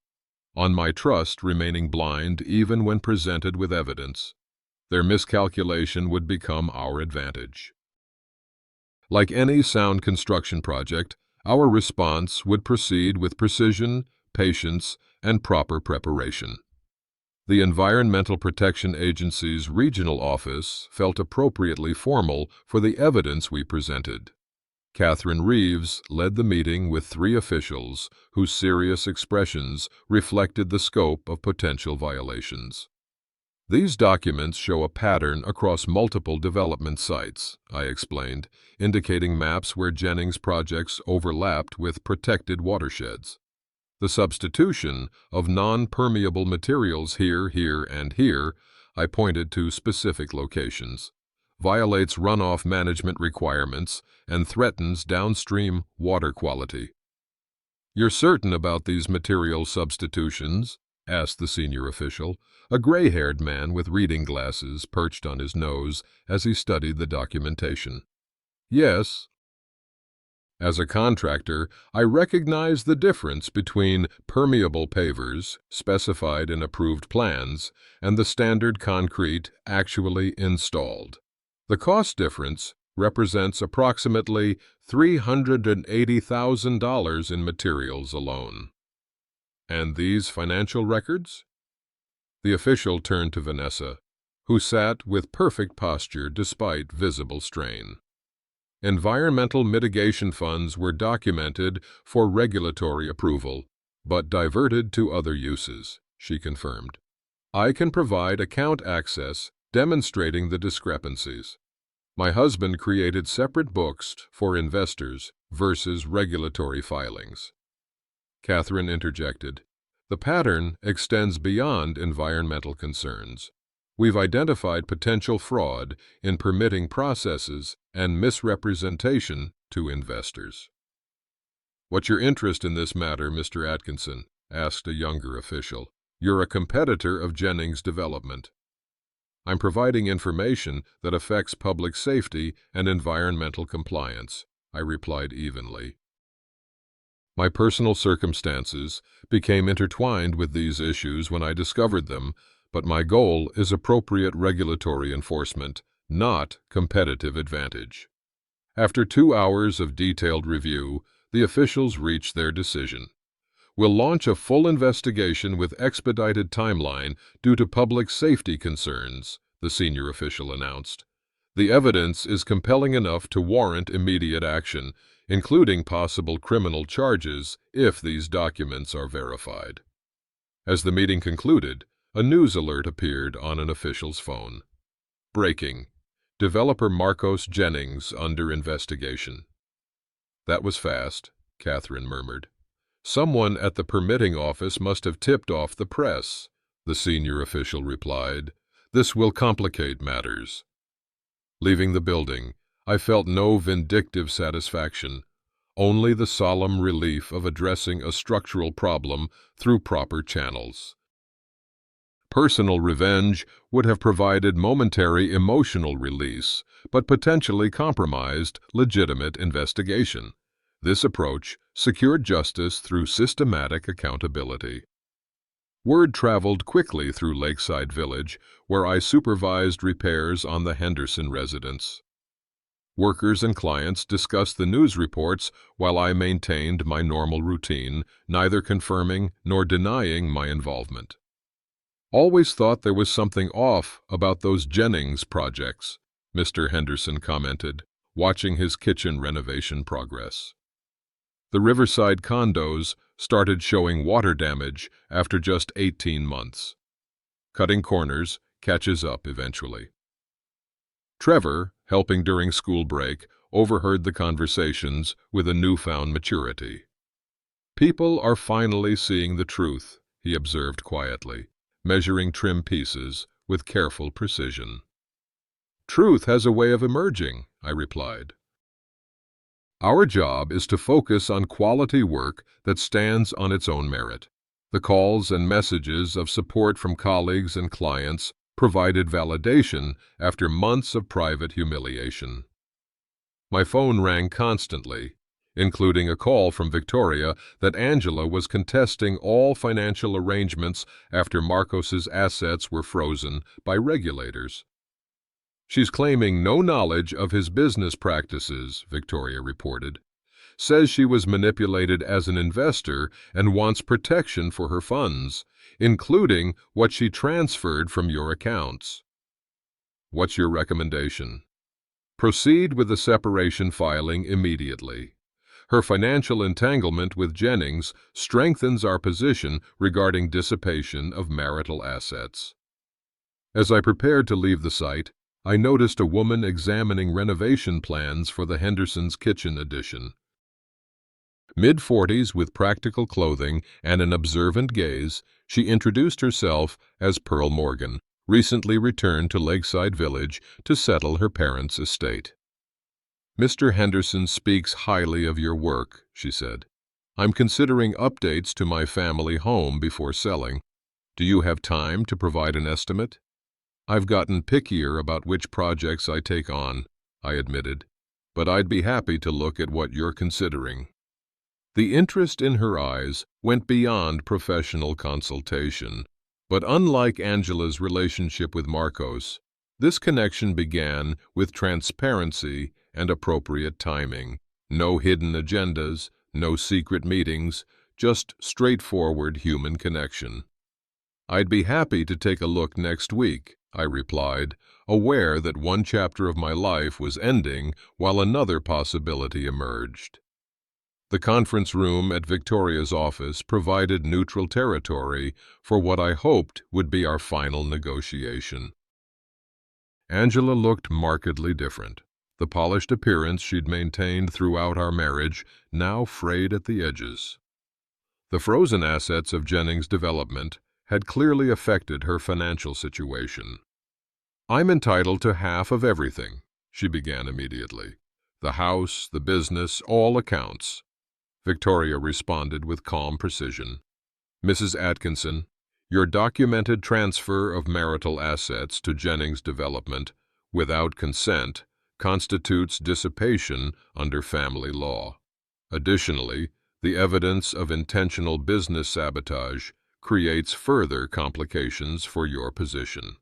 on my trust remaining blind even when presented with evidence. Their miscalculation would become our advantage. Like any sound construction project, our response would proceed with precision, patience, and proper preparation. The Environmental Protection Agency's regional office felt appropriately formal for the evidence we presented. Catherine Reeves led the meeting with 3 officials whose serious expressions reflected the scope of potential violations. "These documents show a pattern across multiple development sites," I explained, indicating maps where Jennings projects overlapped with protected watersheds. "The substitution of non-permeable materials here, and here," I pointed to specific locations, "violates runoff management requirements and threatens downstream water quality." "You're certain about these material substitutions?" asked the senior official, a gray-haired man with reading glasses perched on his nose as he studied the documentation. "Yes." As a contractor, I recognize the difference between permeable pavers, specified in approved plans, and the standard concrete actually installed. The cost difference represents approximately $380,000 in materials alone. "And these financial records?" The official turned to Vanessa, who sat with perfect posture despite visible strain. "Environmental mitigation funds were documented for regulatory approval, but diverted to other uses," she confirmed. "I can provide account access demonstrating the discrepancies. My husband created separate books for investors versus regulatory filings." Catherine interjected. "The pattern extends beyond environmental concerns. We've identified potential fraud in permitting processes and misrepresentation to investors." "What's your interest in this matter, Mr. Atkinson?" asked a younger official. "You're a competitor of Jennings Development." "I'm providing information that affects public safety and environmental compliance," I replied evenly. My personal circumstances became intertwined with these issues when I discovered them, but my goal is appropriate regulatory enforcement, not competitive advantage. After 2 hours of detailed review, the officials reached their decision. "We'll launch a full investigation with expedited timeline due to public safety concerns," the senior official announced. "The evidence is compelling enough to warrant immediate action, including possible criminal charges if these documents are verified." As the meeting concluded, a news alert appeared on an official's phone. "Breaking. Developer Marcos Jennings under investigation." "That was fast," Catherine murmured. "Someone at the permitting office must have tipped off the press," the senior official replied. "This will complicate matters." Leaving the building, I felt no vindictive satisfaction, only the solemn relief of addressing a structural problem through proper channels. Personal revenge would have provided momentary emotional release, but potentially compromised legitimate investigation. This approach secured justice through systematic accountability. Word traveled quickly through Lakeside Village, where I supervised repairs on the Henderson residence. Workers and clients discussed the news reports while I maintained my normal routine, neither confirming nor denying my involvement. "Always thought there was something off about those Jennings projects," Mr. Henderson commented, watching his kitchen renovation progress. The Riverside condos started showing water damage after just 18 months. Cutting corners catches up eventually. Trevor, helping during school break, overheard the conversations with a newfound maturity. "People are finally seeing the truth," he observed quietly, measuring trim pieces with careful precision. "Truth has a way of emerging," I replied. "Our job is to focus on quality work that stands on its own merit." The calls and messages of support from colleagues and clients provided validation after months of private humiliation. My phone rang constantly, including a call from Victoria that Angela was contesting all financial arrangements after Marcos's assets were frozen by regulators. "She's claiming no knowledge of his business practices," Victoria reported. "Says she was manipulated as an investor and wants protection for her funds, including what she transferred from your accounts." "What's your recommendation?" "Proceed with the separation filing immediately. Her financial entanglement with Jennings strengthens our position regarding dissipation of marital assets." As I prepared to leave the site, I noticed a woman examining renovation plans for the Hendersons' kitchen addition. Mid-40s with practical clothing and an observant gaze, she introduced herself as Pearl Morgan, recently returned to Lakeside Village to settle her parents' estate. "Mr. Henderson speaks highly of your work," she said. "I'm considering updates to my family home before selling. Do you have time to provide an estimate?" "I've gotten pickier about which projects I take on," I admitted, "but I'd be happy to look at what you're considering." The interest in her eyes went beyond professional consultation, but unlike Angela's relationship with Marcos, this connection began with transparency and appropriate timing. No hidden agendas, no secret meetings, just straightforward human connection. "I'd be happy to take a look next week," I replied, aware that one chapter of my life was ending while another possibility emerged. The conference room at Victoria's office provided neutral territory for what I hoped would be our final negotiation. Angela looked markedly different. The polished appearance she'd maintained throughout our marriage now frayed at the edges. The frozen assets of Jennings' development had clearly affected her financial situation. "I'm entitled to half of everything," she began immediately. "The house, the business, all accounts." Victoria responded with calm precision. "Mrs. Atkinson, your documented transfer of marital assets to Jennings' development without consent constitutes dissipation under family law. Additionally, the evidence of intentional business sabotage creates further complications for your position."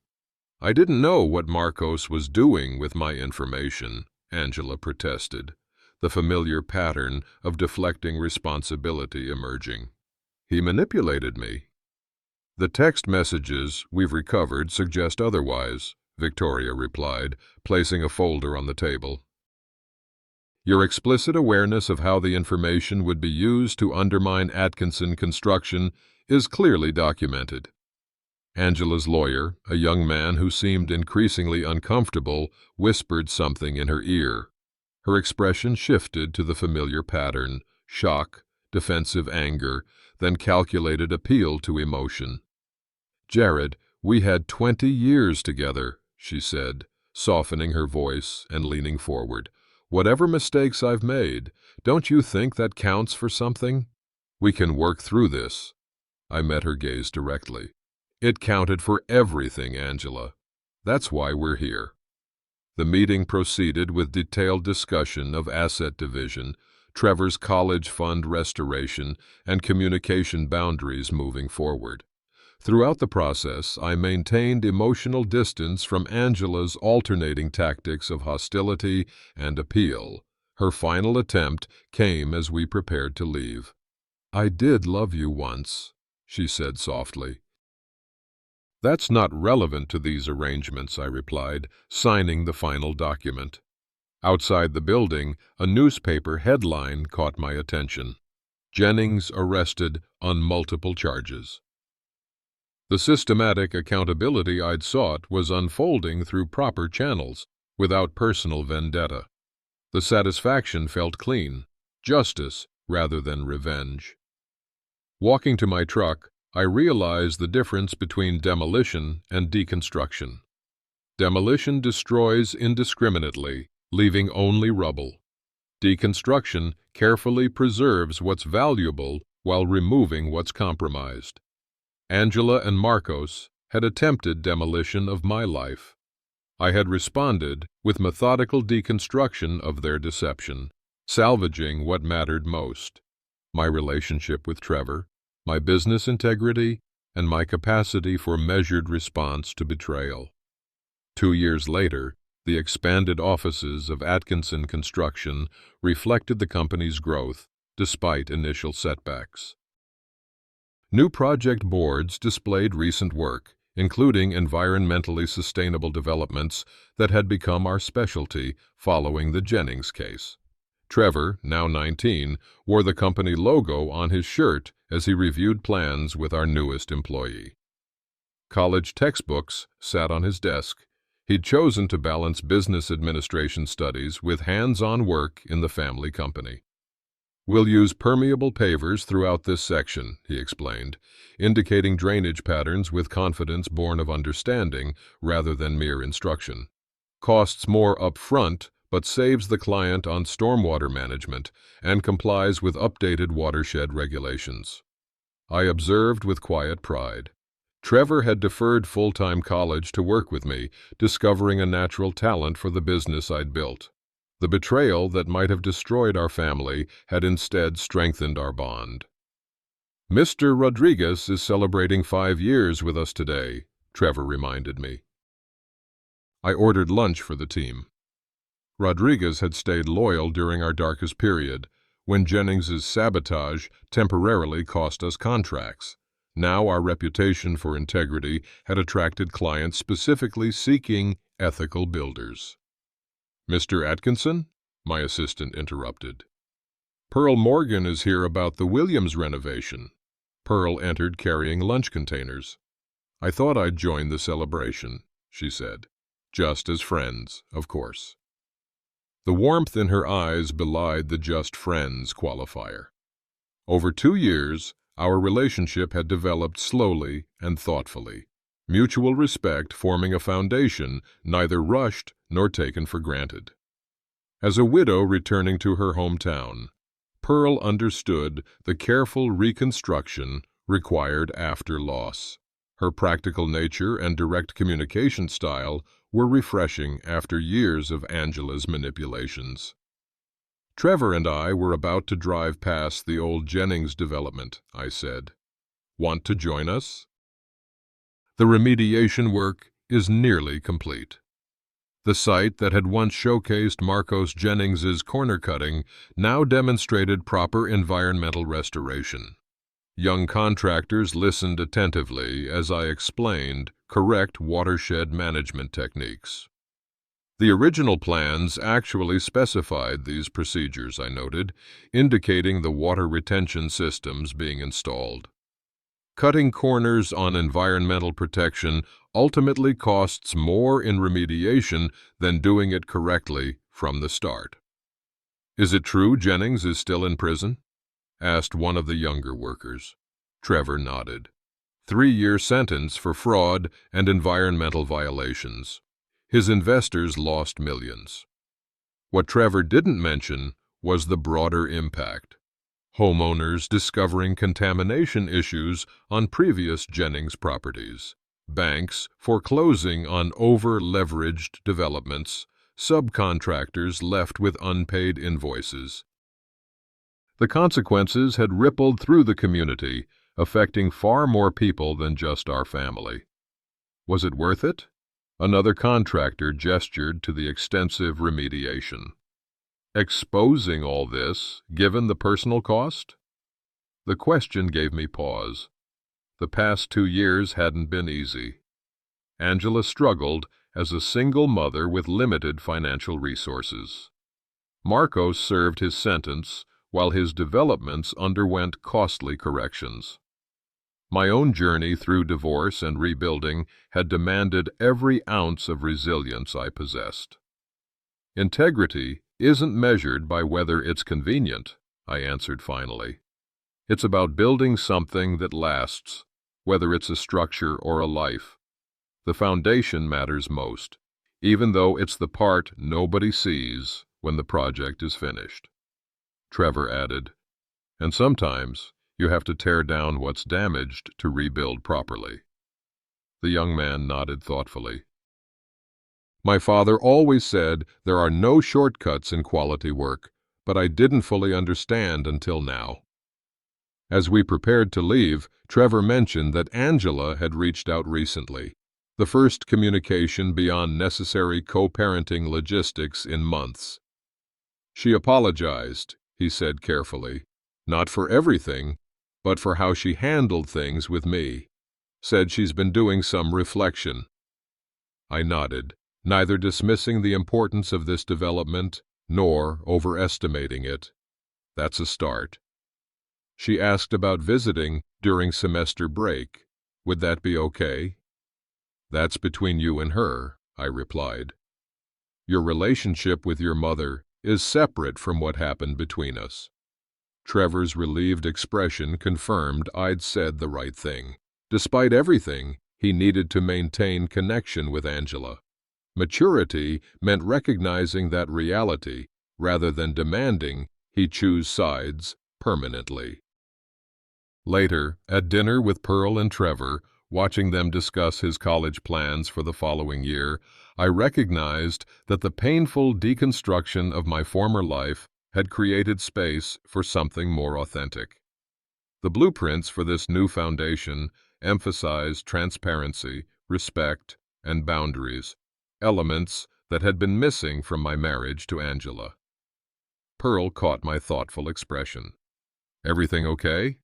"I didn't know what Marcos was doing with my information," Angela protested, the familiar pattern of deflecting responsibility emerging. "He manipulated me." "The text messages we've recovered suggest otherwise," Victoria replied, placing a folder on the table. "Your explicit awareness of how the information would be used to undermine Atkinson Construction is clearly documented." Angela's lawyer, a young man who seemed increasingly uncomfortable, whispered something in her ear. Her expression shifted to the familiar pattern: shock, defensive anger, then calculated appeal to emotion. "Jared, we had 20 years together," she said, softening her voice and leaning forward. Whatever mistakes I've made, don't you think that counts for something? We can work through this. I met her gaze directly. It counted for everything, Angela. That's why we're here. The meeting proceeded with detailed discussion of asset division, Trevor's college fund restoration, and communication boundaries moving forward. Throughout the process, I maintained emotional distance from Angela's alternating tactics of hostility and appeal. Her final attempt came as we prepared to leave. "I did love you once," she said softly. "That's not relevant to these arrangements," I replied, signing the final document. Outside the building, a newspaper headline caught my attention. "Jennings arrested on multiple charges." The systematic accountability I'd sought was unfolding through proper channels, without personal vendetta. The satisfaction felt clean, justice rather than revenge. Walking to my truck, I realized the difference between demolition and deconstruction. Demolition destroys indiscriminately, leaving only rubble. Deconstruction carefully preserves what's valuable while removing what's compromised. Angela and Marcos had attempted demolition of my life. I had responded with methodical deconstruction of their deception, salvaging what mattered most: my relationship with Trevor, my business integrity, and my capacity for measured response to betrayal. 2 years later, the expanded offices of Atkinson Construction reflected the company's growth, despite initial setbacks. New project boards displayed recent work, including environmentally sustainable developments that had become our specialty following the Jennings case. Trevor, now 19, wore the company logo on his shirt as he reviewed plans with our newest employee. College textbooks sat on his desk. He'd chosen to balance business administration studies with hands-on work in the family company. "We'll use permeable pavers throughout this section," he explained, indicating drainage patterns with confidence born of understanding rather than mere instruction. "Costs more up front, but saves the client on stormwater management and complies with updated watershed regulations." I observed with quiet pride. Trevor had deferred full-time college to work with me, discovering a natural talent for the business I'd built. The betrayal that might have destroyed our family had instead strengthened our bond. "Mr. Rodriguez is celebrating 5 years with us today," Trevor reminded me. I ordered lunch for the team. Rodriguez had stayed loyal during our darkest period, when Jennings's sabotage temporarily cost us contracts. Now our reputation for integrity had attracted clients specifically seeking ethical builders. "Mr. Atkinson?" my assistant interrupted. "Pearl Morgan is here about the Williams renovation." Pearl entered carrying lunch containers. "I thought I'd join the celebration," she said. "Just as friends, of course." The warmth in her eyes belied the just friends qualifier. Over 2 years, our relationship had developed slowly and thoughtfully, mutual respect forming a foundation neither rushed nor taken for granted. As a widow returning to her hometown, Pearl understood the careful reconstruction required after loss. Her practical nature and direct communication style were refreshing after years of Angela's manipulations. "Trevor and I were about to drive past the old Jennings development," I said. "Want to join us?" The remediation work is nearly complete. The site that had once showcased Marcos Jennings's corner cutting now demonstrated proper environmental restoration. Young contractors listened attentively as I explained correct watershed management techniques. The original plans actually specified these procedures, I noted, indicating the water retention systems being installed. Cutting corners on environmental protection ultimately costs more in remediation than doing it correctly from the start. "Is it true Jennings is still in prison?" asked one of the younger workers. Trevor nodded. 3-year sentence for fraud and environmental violations. His investors lost millions. What Trevor didn't mention was the broader impact. Homeowners discovering contamination issues on previous Jennings properties, banks foreclosing on over-leveraged developments, subcontractors left with unpaid invoices. The consequences had rippled through the community, affecting far more people than just our family. Was it worth it? Another contractor gestured to the extensive remediation. Exposing all this, given the personal cost? The question gave me pause. The past 2 years hadn't been easy. Angela struggled as a single mother with limited financial resources. Marcos served his sentence while his developments underwent costly corrections. My own journey through divorce and rebuilding had demanded every ounce of resilience I possessed. Integrity isn't measured by whether it's convenient, I answered finally. It's about building something that lasts, whether it's a structure or a life. The foundation matters most, even though it's the part nobody sees when the project is finished. Trevor added, and sometimes you have to tear down what's damaged to rebuild properly. The young man nodded thoughtfully. My father always said there are no shortcuts in quality work, but I didn't fully understand until now. As we prepared to leave, Trevor mentioned that Angela had reached out recently, the first communication beyond necessary co-parenting logistics in months. She apologized, he said carefully, not for everything, but for how she handled things with me. Said she's been doing some reflection. I nodded, neither dismissing the importance of this development nor overestimating it. That's a start. She asked about visiting during semester break. Would that be okay? That's between you and her, I replied. Your relationship with your mother is separate from what happened between us. Trevor's relieved expression confirmed I'd said the right thing. Despite everything, he needed to maintain connection with Angela. Maturity meant recognizing that reality, rather than demanding he choose sides permanently. Later, at dinner with Pearl and Trevor, watching them discuss his college plans for the following year, I recognized that the painful deconstruction of my former life had created space for something more authentic. The blueprints for this new foundation emphasized transparency, respect, and boundaries, elements that had been missing from my marriage to Angela. Pearl caught my thoughtful expression. Everything okay?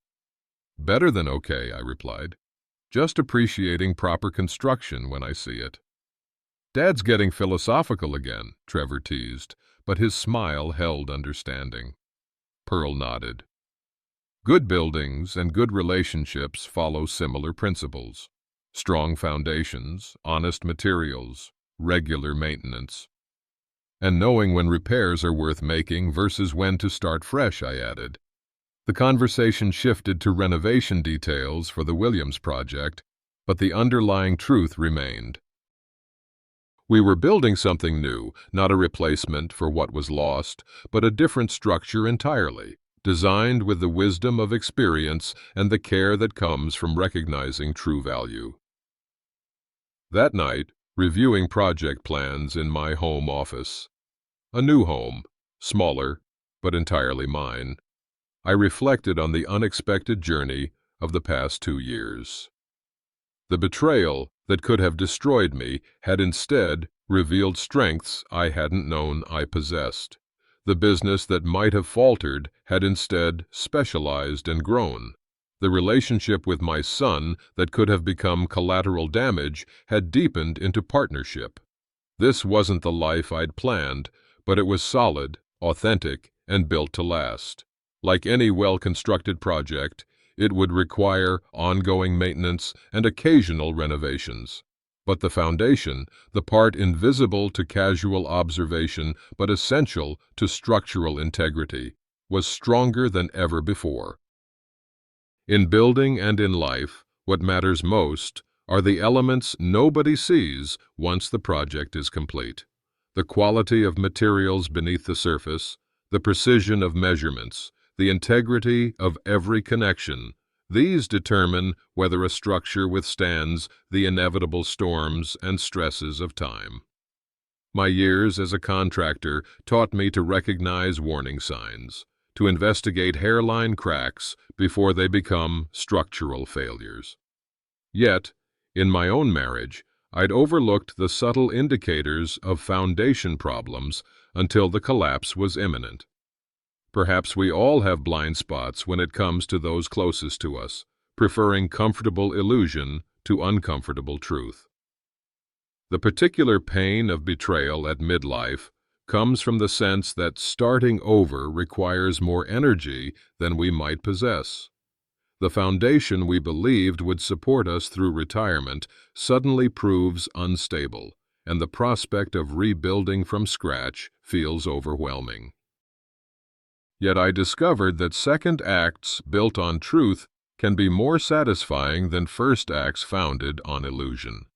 Better than okay, I replied. Just appreciating proper construction when I see it. Dad's getting philosophical again, Trevor teased, but his smile held understanding. Pearl nodded. Good buildings and good relationships follow similar principles. Strong foundations, honest materials, regular maintenance. And knowing when repairs are worth making versus when to start fresh, I added. The conversation shifted to renovation details for the Williams project, but the underlying truth remained. We were building something new, not a replacement for what was lost, but a different structure entirely, designed with the wisdom of experience and the care that comes from recognizing true value. That night, reviewing project plans in my home office, a new home, smaller, but entirely mine, I reflected on the unexpected journey of the past 2 years. The betrayal that could have destroyed me had instead revealed strengths I hadn't known I possessed. The business that might have faltered had instead specialized and grown. The relationship with my son that could have become collateral damage had deepened into partnership. This wasn't the life I'd planned, but it was solid, authentic, and built to last. Like any well-constructed project, it would require ongoing maintenance and occasional renovations. But the foundation, the part invisible to casual observation but essential to structural integrity, was stronger than ever before. In building and in life, what matters most are the elements nobody sees once the project is complete. The quality of materials beneath the surface, the precision of measurements, the integrity of every connection, these determine whether a structure withstands the inevitable storms and stresses of time. My years as a contractor taught me to recognize warning signs, to investigate hairline cracks before they become structural failures. Yet, in my own marriage, I'd overlooked the subtle indicators of foundation problems until the collapse was imminent. Perhaps we all have blind spots when it comes to those closest to us, preferring comfortable illusion to uncomfortable truth. The particular pain of betrayal at midlife comes from the sense that starting over requires more energy than we might possess. The foundation we believed would support us through retirement suddenly proves unstable, and the prospect of rebuilding from scratch feels overwhelming. Yet I discovered that second acts built on truth can be more satisfying than first acts founded on illusion.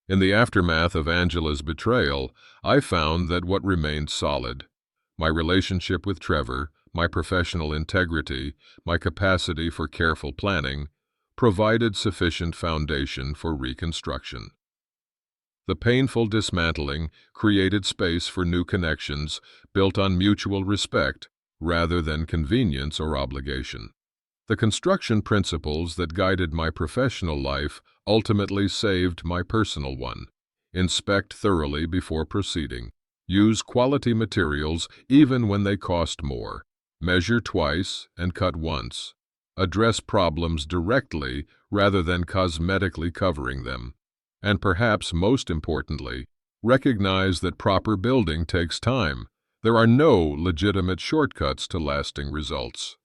In the aftermath of Angela's betrayal, I found that what remained solid, my relationship with Trevor, my professional integrity, my capacity for careful planning, provided sufficient foundation for reconstruction. The painful dismantling created space for new connections built on mutual respect rather than convenience or obligation. The construction principles that guided my professional life ultimately saved my personal one. Inspect thoroughly before proceeding. Use quality materials even when they cost more. Measure twice and cut once. Address problems directly rather than cosmetically covering them. And perhaps most importantly, recognize that proper building takes time. There are no legitimate shortcuts to lasting results.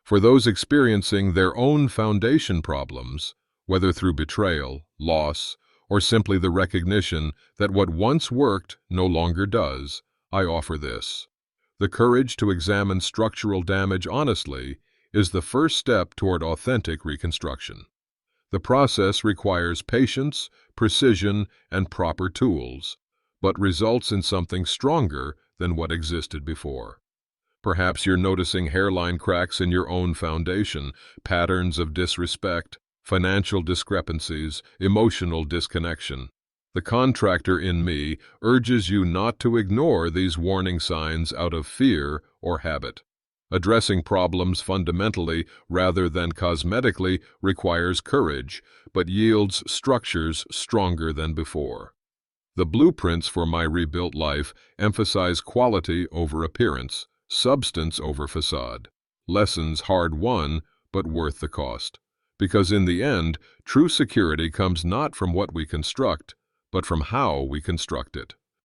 For those experiencing their own foundation problems, whether through betrayal, loss, or simply the recognition that what once worked no longer does, I offer this. The courage to examine structural damage honestly is the first step toward authentic reconstruction. The process requires patience, precision, and proper tools, but results in something stronger than what existed before. Perhaps you're noticing hairline cracks in your own foundation, patterns of disrespect, financial discrepancies, emotional disconnection. The contractor in me urges you not to ignore these warning signs out of fear or habit. Addressing problems fundamentally rather than cosmetically requires courage, but yields structures stronger than before. The blueprints for my rebuilt life emphasize quality over appearance, substance over facade. Lessons hard-won, but worth the cost. Because in the end, true security comes not from what we construct, but from how we construct it.